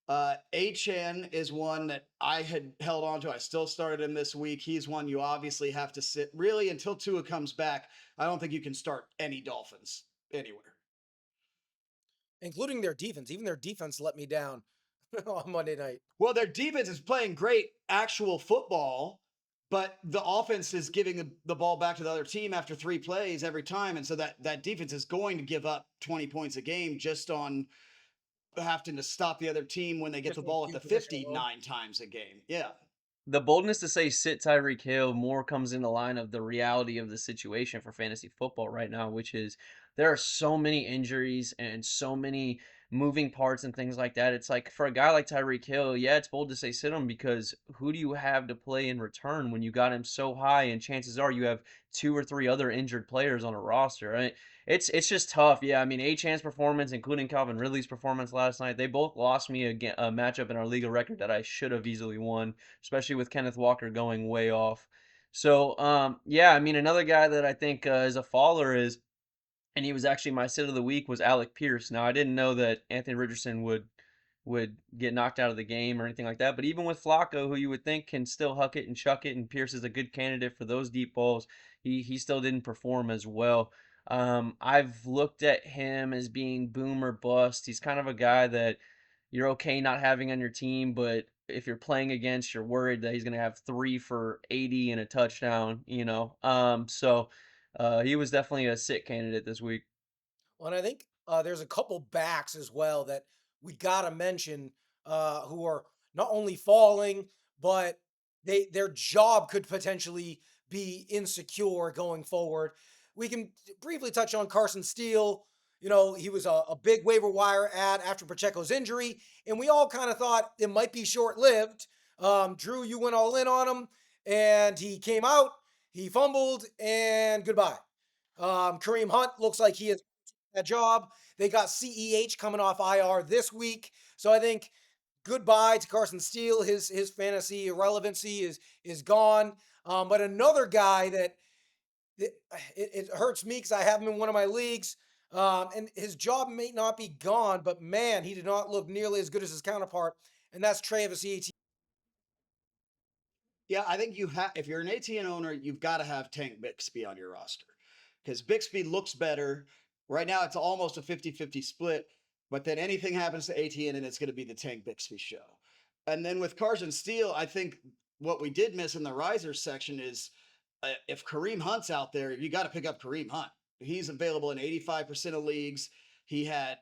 Achan is one that I had held on to. I still started him this week. He's one you obviously have to sit really until Tua comes back. I don't think you can start any Dolphins anywhere. Including their defense. Even their defense let me down on Monday night. Well, their defense is playing great actual football, but the offense is giving the ball back to the other team after 3 plays every time. And so that defense is going to give up 20 points a game just on having to stop the other team when they get Just the on ball at the field position 50 alone. 9 times a game. Yeah. The boldness to say sit Tyreek Hill more comes into line of the reality of the situation for fantasy football right now, which is there are so many injuries and so many moving parts and things like that. It's like for a guy like Tyreek Hill, yeah, it's bold to say sit him because who do you have to play in return when you got him so high and chances are you have two or three other injured players on a roster, right? It's just tough. Yeah, I mean, Achane's performance, including Calvin Ridley's performance last night, they both lost me a matchup in our legal record that I should have easily won, especially with Kenneth Walker going way off. So, yeah, I mean, another guy that I think is a faller is, and he was actually my sit of the week was Alec Pierce. Now I didn't know that Anthony Richardson would get knocked out of the game or anything like that. But even with Flacco, who you would think can still huck it and chuck it, and Pierce is a good candidate for those deep balls, he still didn't perform as well. I've looked at him as being boom or bust. He's kind of a guy that you're okay not having on your team, but if you're playing against, you're worried that he's going to have 3 for 80 and a touchdown, you know. He was definitely a sit candidate this week. Well, and I think there's a couple backs as well that we gotta mention who are not only falling, but their job could potentially be insecure going forward. We can briefly touch on Carson Steele. You know, he was a big waiver wire ad after Pacheco's injury, and we all kind of thought it might be short lived. Drew, you went all in on him, and he came out, he fumbled, and goodbye. Kareem Hunt looks like he is that job. They got CEH coming off IR this week. So I think goodbye to Carson Steele. His fantasy irrelevancy is gone. But another guy that it hurts me because I have him in one of my leagues. And his job may not be gone, but man, he did not look nearly as good as his counterpart, and that's Travis Etienne. Yeah, I think you have. If you're an ATN owner, you've got to have Tank Bixby on your roster because Bixby looks better. Right now, it's almost a 50-50 split, but then anything happens to ATN and it's going to be the Tank Bixby show. And then with Carson Steele, I think what we did miss in the risers section is if Kareem Hunt's out there, you got to pick up Kareem Hunt. He's available in 85% of leagues. He had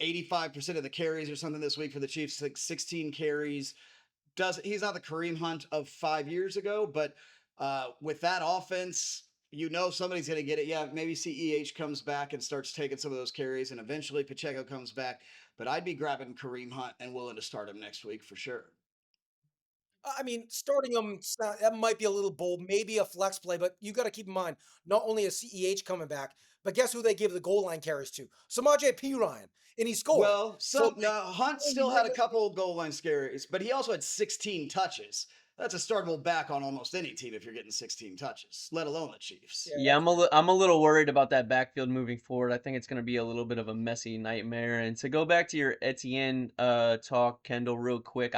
85% of the carries or something this week for the Chiefs, like 16 carries. He's not the Kareem Hunt of 5 years ago, but with that offense, you know somebody's going to get it. Yeah, maybe CEH comes back and starts taking some of those carries, and eventually Pacheco comes back. But I'd be grabbing Kareem Hunt and willing to start him next week for sure. I mean, starting him that might be a little bold, maybe a flex play, but you got to keep in mind not only is CEH coming back, but guess who they give the goal line carries to? Samaje P Ryan, and he scored. Well, So some like, Hunt you still might had a couple goal line scares, but he also had 16 touches. That's a startable back on almost any team if you're getting 16 touches, let alone the Chiefs. yeah, Yeah, that's fair. I'm a little worried about that backfield moving forward. I think it's going to be a little bit of a messy nightmare. And to go back to your Etienne talk, Kendall, real quick,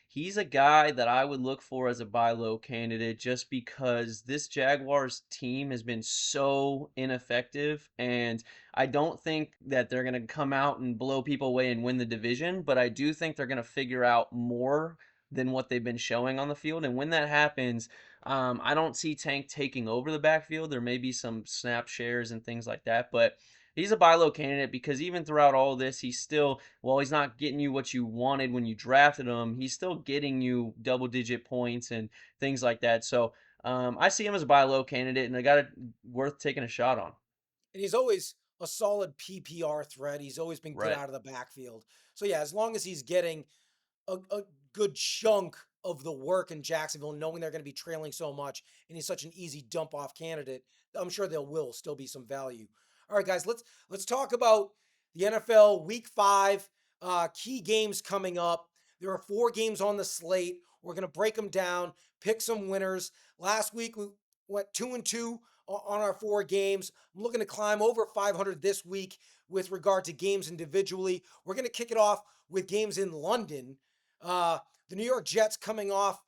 he's a guy that I would look for as a buy low candidate just because this Jaguars team has been so ineffective, and I don't think that they're going to come out and blow people away and win the division, but I do think they're going to figure out more than what they've been showing on the field. And when that happens, I don't see Tank taking over the backfield. There may be some snap shares and things like that, but he's a buy low candidate because even throughout all this, he's still, while he's not getting you what you wanted when you drafted him, he's still getting you double digit points and things like that. So I see him as a buy low candidate, and I got it worth taking a shot on. And he's always a solid PPR threat. He's always been good Right. out of the backfield. So yeah, as long as he's getting a good chunk of the work in Jacksonville, knowing they're going to be trailing so much, and he's such an easy dump off candidate, I'm sure there will still be some value. All right, guys, let's talk about the NFL Week 5 key games coming up. There are 4 games on the slate. We're going to break them down, pick some winners. Last week we went 2-2 on our 4 games. I'm looking to climb over 500 this week with regard to games individually. We're going to kick it off with games in London. The New York Jets coming off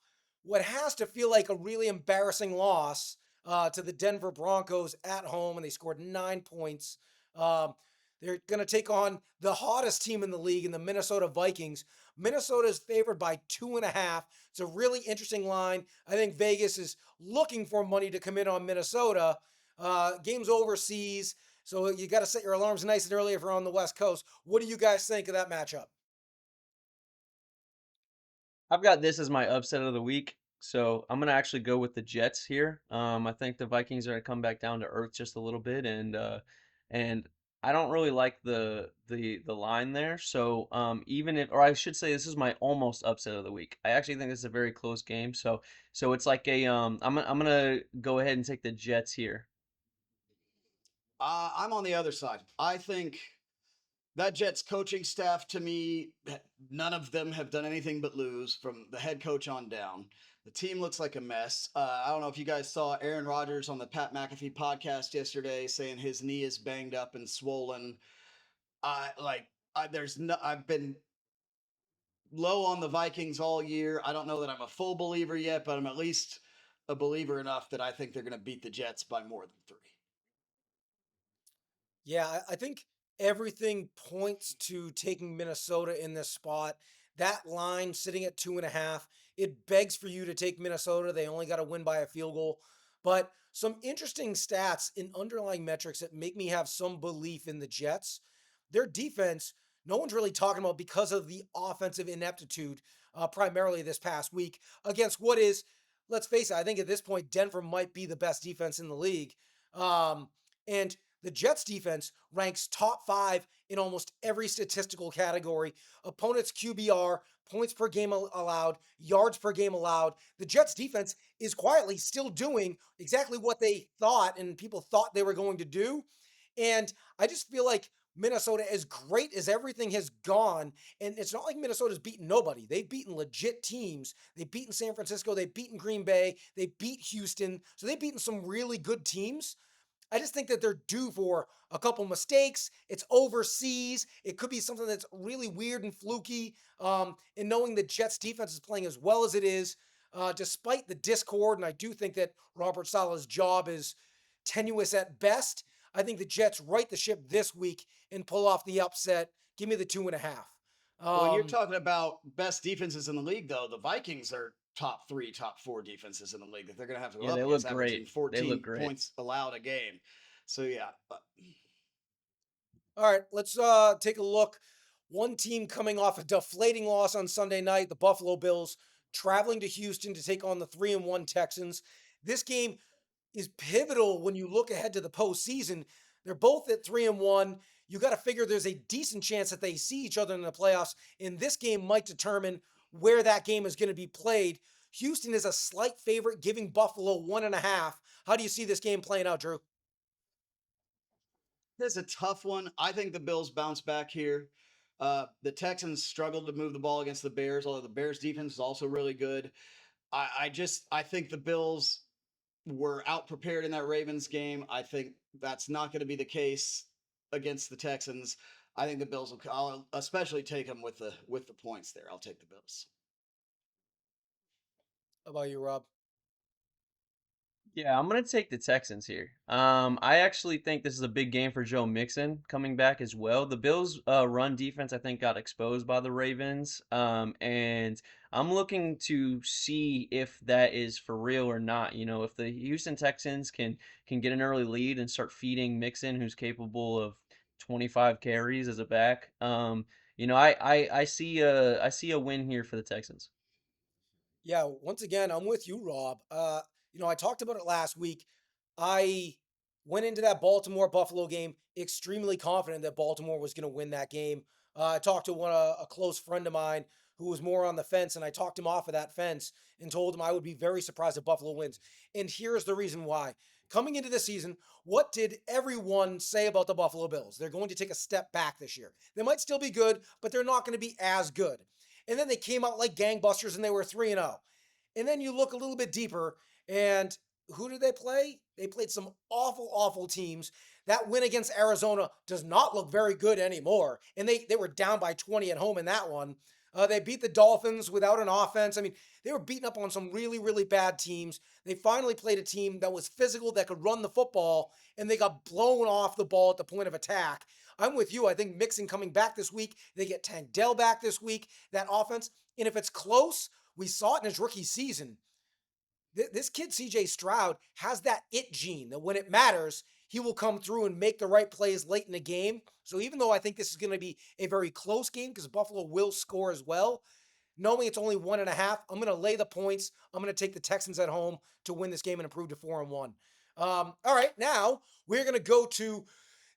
what has to feel like a really embarrassing loss to the Denver Broncos at home, and they scored 9 points. Um, they're going to take on the hottest team in the league in the Minnesota Vikings. Minnesota is favored by 2.5. It's a really interesting line. I think Vegas is looking for money to come in on Minnesota. Games overseas, so you got to set your alarms nice and early if you're on the West Coast. What do you guys think of that matchup? I've got this as my upset of the week. So I'm gonna actually go with the Jets here. I think the Vikings are gonna come back down to earth just a little bit, and I don't really like the line there. So even if, or I should say, this is my almost upset of the week. I actually think this is a very close game. So it's like a I'm gonna go ahead and take the Jets here. I'm on the other side. I think that Jets coaching staff, to me, none of them have done anything but lose from the head coach on down. The team looks like a mess. I don't know if you guys saw Aaron Rodgers on the Pat McAfee podcast yesterday saying his knee is banged up and swollen. I like there's no I've been low on the Vikings all year. I don't know that I'm a full believer yet, but I'm at least a believer enough that I think they're going to beat the Jets by more than 3. Yeah, I think everything points to taking Minnesota in this spot. That line sitting at 2.5, it begs for you to take Minnesota. They only got to win by a field goal. But some interesting stats in underlying metrics that make me have some belief in the Jets. Their defense, no one's really talking about because of the offensive ineptitude, primarily this past week, against what is, let's face it, I think at this point, Denver might be the best defense in the league. And the Jets defense ranks top 5 in almost every statistical category. Opponents QBR, points per game allowed, yards per game allowed. The Jets defense is quietly still doing exactly what they thought and people thought they were going to do. And I just feel like Minnesota, as great as everything has gone, and it's not like Minnesota's beaten nobody. They've beaten legit teams. They've beaten San Francisco. They've beaten Green Bay. They beat Houston. So they've beaten some really good teams. I just think that they're due for a couple mistakes. It's overseas. It could be something that's really weird and fluky. And knowing the Jets defense is playing as well as it is, despite the discord, and I do think that Robert Sala's job is tenuous at best, I think the Jets right the ship this week and pull off the upset. Give me the 2.5. When you're Um, talking about best defenses in the league, though, the Vikings are top 3, top 4 defenses in the league that they're going to have to go Yeah, up they against, look averaging great. They look 14 great. points allowed a game. So yeah, All right, let's take a look. One team coming off a deflating loss on Sunday night, the Buffalo Bills, traveling to Houston to take on the 3-1 Texans. This game is pivotal when you look ahead to the postseason. They're both at 3-1. You got to figure there's a decent chance that they see each other in the playoffs, and this game might determine where that game is going to be played. Houston is a slight favorite, giving Buffalo 1.5. How do you see this game playing out, Drew? this is a tough one. I think the Bills bounce back here. The Texans struggled to move the ball against the Bears, although the Bears defense is also really good. I think the Bills were out prepared in that Ravens game. I think that's not going to be the case against the Texans. I think the Bills will. I'll especially take them with the points there. I'll take the Bills. How about you, Rob? Yeah, I'm gonna take the Texans here. I actually think this is a big game for Joe Mixon coming back as well. The Bills' run defense, I think, got exposed by the Ravens, and I'm looking to see if that is for real or not. You know, if the Houston Texans can get an early lead and start feeding Mixon, who's capable of 25 carries as a back. You know, I see a win here for the Texans. Yeah, once again, I'm with you, Rob. I talked about it last week. I went into that Baltimore Buffalo game extremely confident that Baltimore was going to win that game. I talked to a close friend of mine who was more on the fence, and I talked him off of that fence and told him I would be very surprised if Buffalo wins. And here's the reason why. Coming into the season, what did everyone say about the Buffalo Bills? They're going to take a step back this year. They might still be good, but they're not going to be as good. And then they came out like gangbusters and they were 3-0. And then you look a little bit deeper, and who did they play? They played some awful, awful teams. That win against Arizona does not look very good anymore. And they were down by 20 at home in that one. They beat the Dolphins without an offense. I mean, they were beating up on some really, really bad teams. They finally played a team that was physical, that could run the football, and they got blown off the ball at the point of attack. I'm with you. I think Mixon coming back this week, they get Tank Dell back this week, that offense. And if it's close, we saw it in his rookie season. This kid, CJ Stroud, has that it gene that when it matters, he will come through and make the right plays late in the game. So even though I think this is going to be a very close game because Buffalo will score as well, knowing it's only 1.5, I'm going to lay the points. I'm going to take the Texans at home to win this game and improve to 4-1. All right, now we're going to go to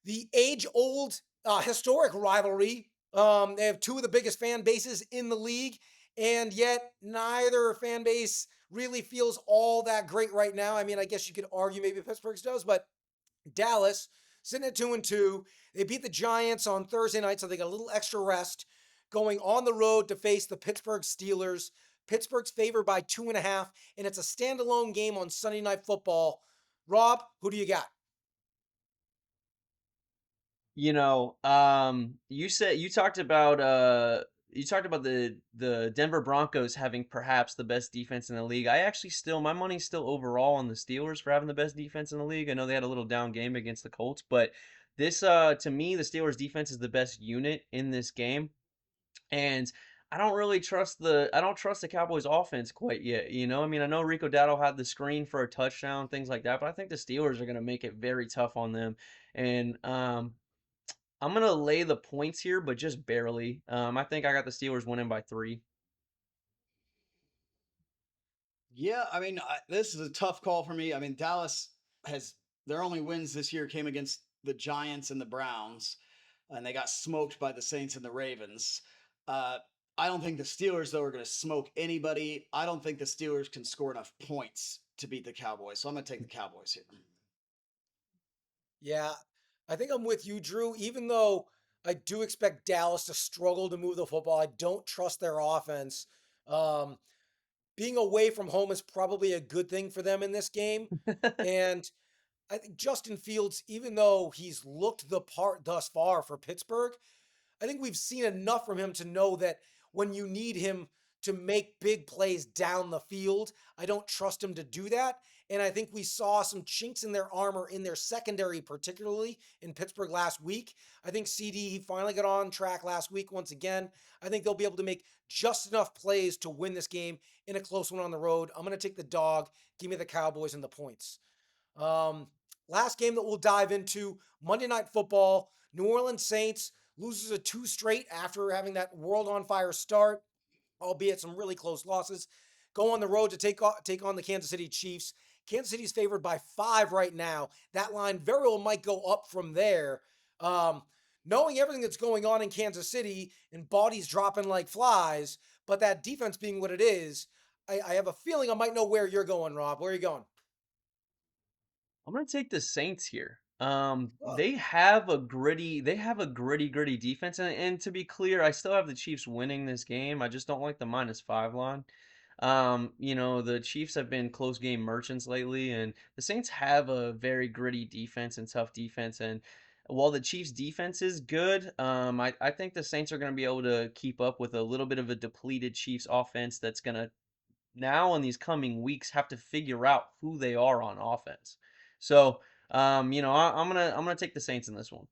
the age-old, historic rivalry. They have two of the biggest fan bases in the league, and yet neither fan base really feels all that great right now. I mean, I guess you could argue maybe Pittsburgh's does, but Dallas sitting at 2-2. They beat the Giants on Thursday night, so they got a little extra rest. Going on the road to face the Pittsburgh Steelers. Pittsburgh's favored by 2.5, and it's a standalone game on Sunday Night Football. Rob, who do you got? You talked about the Denver Broncos having perhaps the best defense in the league. I actually still my money's still overall on the Steelers for having the best defense in the league. I know they had a little down game against the Colts, but this to me the Steelers defense is the best unit in this game. And I don't trust the Cowboys offense quite yet, you know? I mean, I know Rico Dowdle had the screen for a touchdown, things like that, but I think the Steelers are going to make it very tough on them. And I'm gonna lay the points here, but just barely. I think I got the Steelers winning by 3. Yeah, I mean, this is a tough call for me. I mean, Dallas has their only wins this year came against the Giants and the Browns, and they got smoked by the Saints and the Ravens. Uh, I don't think the Steelers though are going to smoke anybody. I don't think the Steelers can score enough points to beat the Cowboys, so I'm going to take the Cowboys here. Yeah, I think I'm with you, Drew. Even though I do expect Dallas to struggle to move the football, I don't trust their offense. Um, Being away from home is probably a good thing for them in this game. And I think Justin Fields, even though he's looked the part thus far for Pittsburgh, I think we've seen enough from him to know that when you need him to make big plays down the field, I don't trust him to do that. And I think we saw some chinks in their armor in their secondary, particularly in Pittsburgh last week. I think CD, he finally got on track last week once again. I think they'll be able to make just enough plays to win this game in a close one on the road. I'm going to take the dog. Give me the Cowboys and the points. Um, Last game that we'll dive into Monday Night Football. New Orleans Saints loses a two straight after having that world on fire start, albeit some really close losses. Go on the road to take on the Kansas City Chiefs. Kansas City's favored by 5 right now. That line very well might go up from there. Um, Knowing everything that's going on in Kansas City and bodies dropping like flies, but that defense being what it is, I have a feeling I might know where you're going, Rob. Where are you going? I'm gonna take the Saints here. Oh, They have a gritty defense, and to be clear, I still have the Chiefs winning this game. I just don't like the -5 line. The Chiefs have been close game merchants lately, and the Saints have a very gritty defense and tough defense. And while the Chiefs' defense is good, I think the Saints are going to be able to keep up with a little bit of a depleted Chiefs offense that's going to now in these coming weeks have to figure out who they are on offense. So, I'm gonna take the Saints in this one.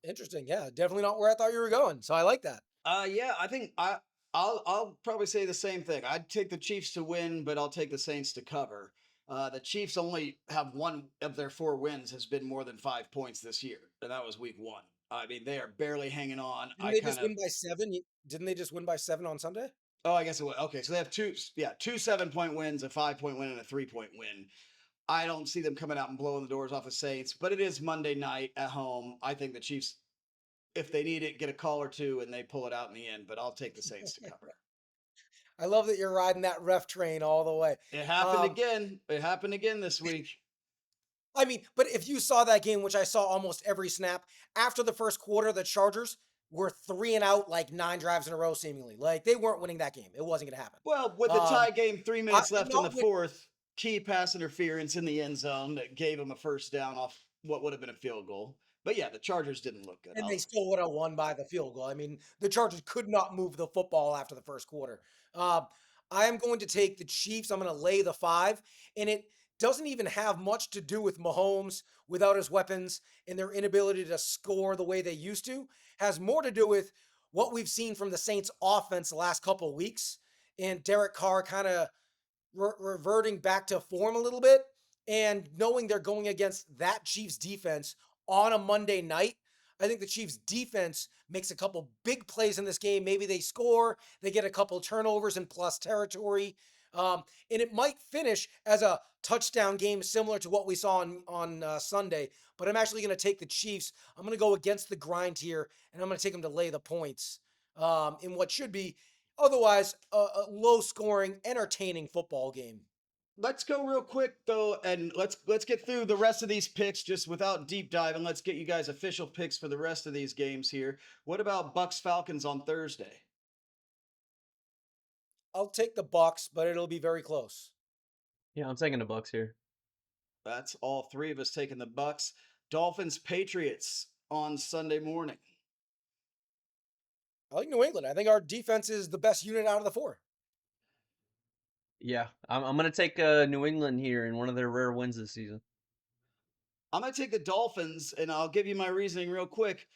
interesting. Yeah, definitely not where I thought you were going. So I like that. Yeah, I think I'll probably say the same thing. I'd take the Chiefs to win, but I'll take the Saints to cover. The Chiefs only have one of their 4 wins has been more than 5 points this year, and that was week 1. I mean, they are barely hanging on. Didn't they just win by 7? Didn't they just win by 7 on Sunday? Oh, I guess it was okay. So they have two 7 point wins, a 5 point win, and a 3 point win. I don't see them coming out and blowing the doors off the Saints, but it is Monday night at home. I think the Chiefs, if they need it, get a call or two and they pull it out in the end, but I'll take the Saints to cover. I love that you're riding that ref train all the way. It happened Um, again. It happened again this week. I mean, but if you saw that game, which I saw almost every snap, after the first quarter, the Chargers were 3 and out like 9 drives in a row, seemingly. Like they weren't winning that game. It wasn't going to happen. Well, with the Um, tie game, three I, minutes left in the not with, fourth, key pass interference in the end zone that gave them a first down off what would have been a field goal. But yeah, the Chargers didn't look good. and they still would have won by the field goal. I mean, the Chargers could not move the football after the first quarter. Um, I am going to take the Chiefs. I'm going to lay the 5, and it doesn't even have much to do with Mahomes without his weapons and their inability to score the way they used to. Has more to do with what we've seen from the Saints offense the last couple of weeks and Derek Carr kind of reverting back to form a little bit and knowing they're going against that Chiefs defense on a Monday night. I think the Chiefs defense makes a couple big plays in this game. Maybe they score, they get a couple turnovers in plus territory. And it might finish as a touchdown game similar to what we saw on Sunday. But I'm actually going to take the Chiefs. I'm going to go against the grind here, and I'm going to take them to lay the points in what should be otherwise a low-scoring, entertaining football game. Let's go real quick though, and let's get through the rest of these picks just without deep diving. Let's get you guys official picks for the rest of these games here. What about Bucks Falcons on Thursday? I'll take the Bucks, but it'll be very close. Yeah, I'm taking the Bucks here. That's all three of us taking the Bucks. Dolphins Patriots on Sunday morning. I like New England. I think our defense is the best unit out of the four. Yeah, I'm gonna take New England here in one of their rare wins this season. I'm going to take the Dolphins, and I'll give you my reasoning real quick.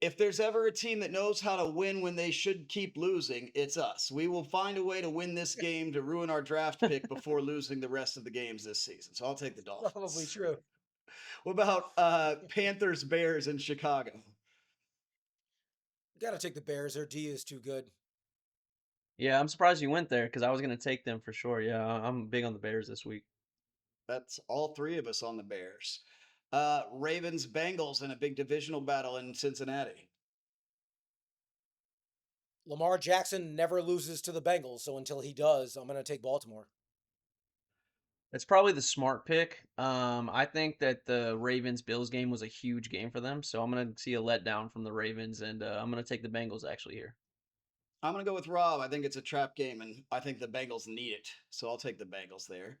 If there's ever a team that knows how to win when they should keep losing, it's us. We will find a way to win this game to ruin our draft pick before losing the rest of the games this season. So I'll take the Probably Dolphins. true. What about Panthers Bears in Chicago? Got to take the Bears. Their D is too good. Yeah, I'm surprised you went there because I was gonna take them for sure. Yeah, I'm big on the Bears this week. That's all three of us on the Bears. Ravens Bengals in a big divisional battle in Cincinnati. Lamar Jackson never loses to the Bengals, so until he does, I'm going to take Baltimore. It's probably the smart pick. I think that the Ravens Bills game was a huge game for them, so I'm gonna see a letdown from the Ravens, and I'm gonna take the Bengals actually here. I'm going to go with Rob. I think it's a trap game, and I think the Bengals need it. So I'll take the Bengals there.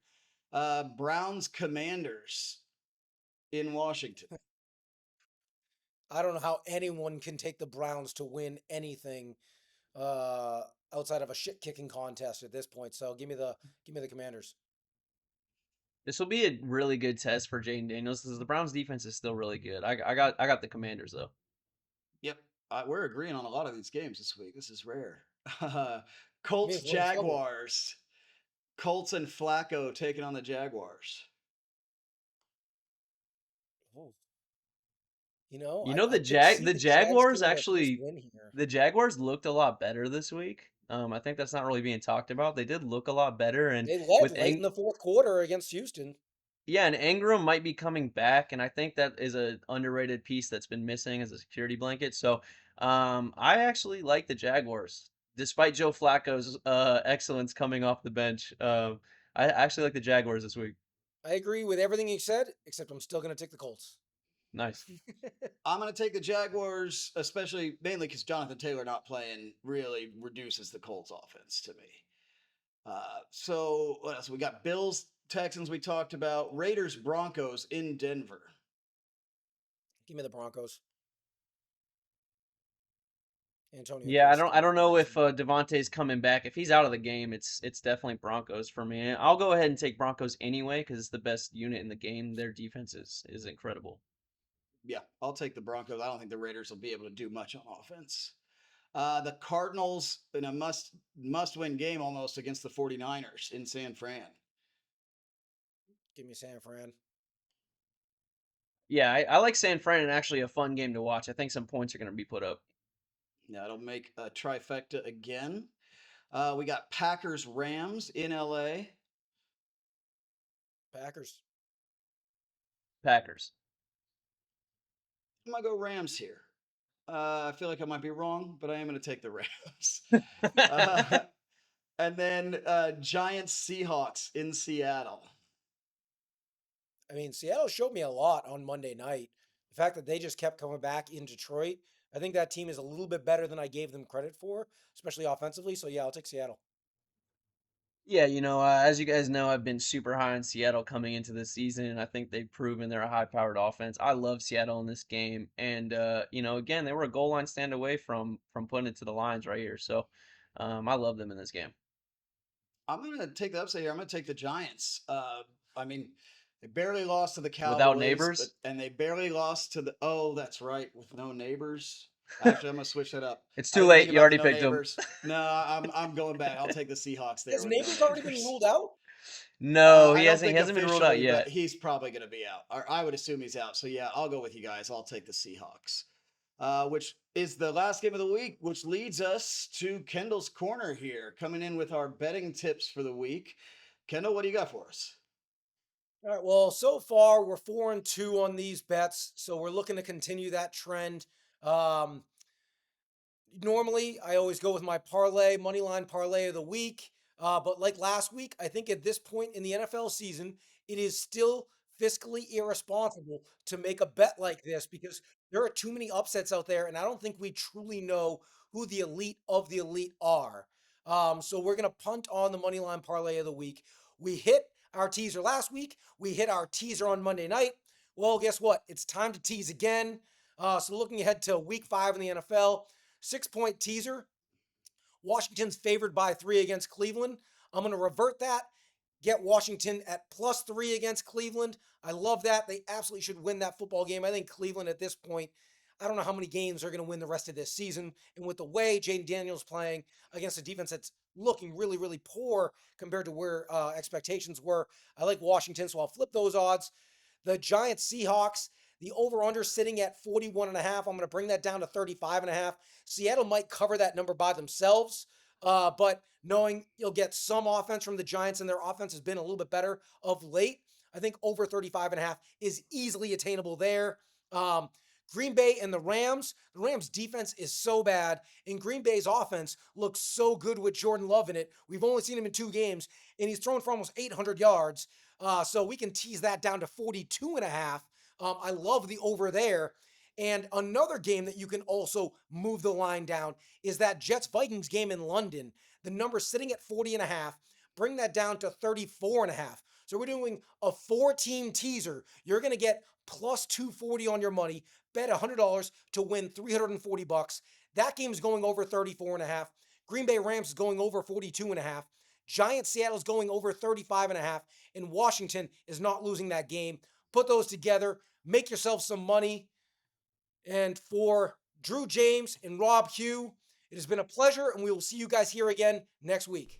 Browns Commanders in Washington. I don't know how anyone can take the Browns to win anything uh, outside of a shit kicking contest at this point. So give me the Commanders. This will be a really good test for Jayden Daniels because the Browns defense is still really good. I got the Commanders though. Yep. We're agreeing on a lot of these games this week. This is rare. Me, Colts we're in trouble. Jaguars. Colts and Flacco taking on the Jaguars. Oh, you know, You I, know I could see The the Jags Jaguars getting their first actually win here. the Jaguars looked a lot better this week. I think that's not really being talked about. They did look a lot better, and They led with late in the fourth quarter against Houston. yeah, and Ingram might be coming back, and I think that is a underrated piece that's been missing as a security blanket. So, I actually like the Jaguars, despite Joe Flacco's excellence coming off the bench. I actually like the Jaguars this week. I agree with everything you said, except I'm still going to take the Colts. Nice. I'm going to take the Jaguars, especially mainly because Jonathan Taylor not playing really reduces the Colts offense to me. So what else? We got Bills, Texans we talked about, Raiders, Broncos in Denver. Give me the Broncos. Antonio Yeah, Gates is I going to don't be know if amazing. Devontae's coming back. If he's out of the game, it's definitely Broncos for me. I'll go ahead and take Broncos anyway because it's the best unit in the game. Their defense is incredible. Yeah, I'll take the Broncos. I don't think the Raiders will be able to do much on offense. The Cardinals in a must win game almost against the 49ers in San Fran. Give me San Fran. Yeah, I like San Fran and actually a fun game to watch. I think some points are going to be put up. That'll make a trifecta again. We got Packers Rams in LA. Packers. Packers. I'm gonna go Rams here. I feel like I might be wrong, but I am going to take the Rams. uh, and then Giants Seahawks in Seattle. I mean, Seattle showed me a lot on Monday night. The fact that they just kept coming back in Detroit, I think that team is a little bit better than I gave them credit for, especially offensively. So yeah, I'll take Seattle. Yeah, as you guys know, I've been super high on Seattle coming into this season, and I think they've proven they're a high-powered offense. I love Seattle in this game, and again, they were a goal line stand away from putting it to the lines right here. So, I love them in this game. I'm going to take the upside here. I'm going to take the Giants. I mean, they barely lost to the Without Cowboys, neighbors, and they barely lost to the. Oh, that's right, with no neighbors. Actually, I'm going to switch that up. it's I too didn't late. think You about the already no picked them. neighbors. No, I'm going back. I'll take the Seahawks there Has with no Neighbors already been neighbors. ruled out? No, I he don't hasn't. He think hasn't been ruled out officially, but yet. he's probably going to be out. Or I would assume he's out. So yeah, I'll go with you guys. I'll take the Seahawks. which is the last game of the week, which leads us to Kendall's corner here, coming in with our betting tips for the week. Kendall, what do you got for us? All right. Well, so far we're 4-2 on these bets, so we're looking to continue that trend. Um, Normally, I always go with my parlay, money line parlay of the week. But like last week, I think at this point in the NFL season, it is still fiscally irresponsible to make a bet like this because there are too many upsets out there, and I don't think we truly know who the elite of the elite are. So we're going to punt on the money line parlay of the week. We hit our teaser last week. We hit our teaser on Monday night. Well, guess what? It's time to tease again. So looking ahead to week 5 in the NFL. 6-point teaser. Washington's favored by 3 against Cleveland. I'm going to revert that. Get Washington at +3 against Cleveland. I love that. They absolutely should win that football game. I think Cleveland at this point, I don't know how many games they're going to win the rest of this season. And with the way Jayden Daniels playing against a defense that's looking really, really poor compared to where expectations were, I like Washington, so I'll flip those odds. The Giants Seahawks, the over under sitting at 41.5. I'm going to bring that down to 35.5. Seattle might cover that number by themselves. But knowing you'll get some offense from the Giants and their offense has been a little bit better of late, I think over 35.5 is easily attainable there. Um, Green Bay and the Rams defense is so bad, and Green Bay's offense looks so good with Jordan Love in it. We've only seen him in 2 games, and he's thrown for almost 800 yards. So we can tease that down to 42.5. I love the over there. And another game that you can also move the line down is that Jets Vikings game in London. The number sitting at 40.5. Bring that down to 34.5. So we're doing a 4-team teaser. You're going to get plus 240 on your money. Bet $100 to win 340 bucks. That game is going over 34.5. Green Bay Rams is going over 42.5. Giants Seattle is going over 35.5. And Washington is not losing that game. Put those together. Make yourself some money. And for Drew James and Rob Hugh, it has been a pleasure, and we will see you guys here again next week.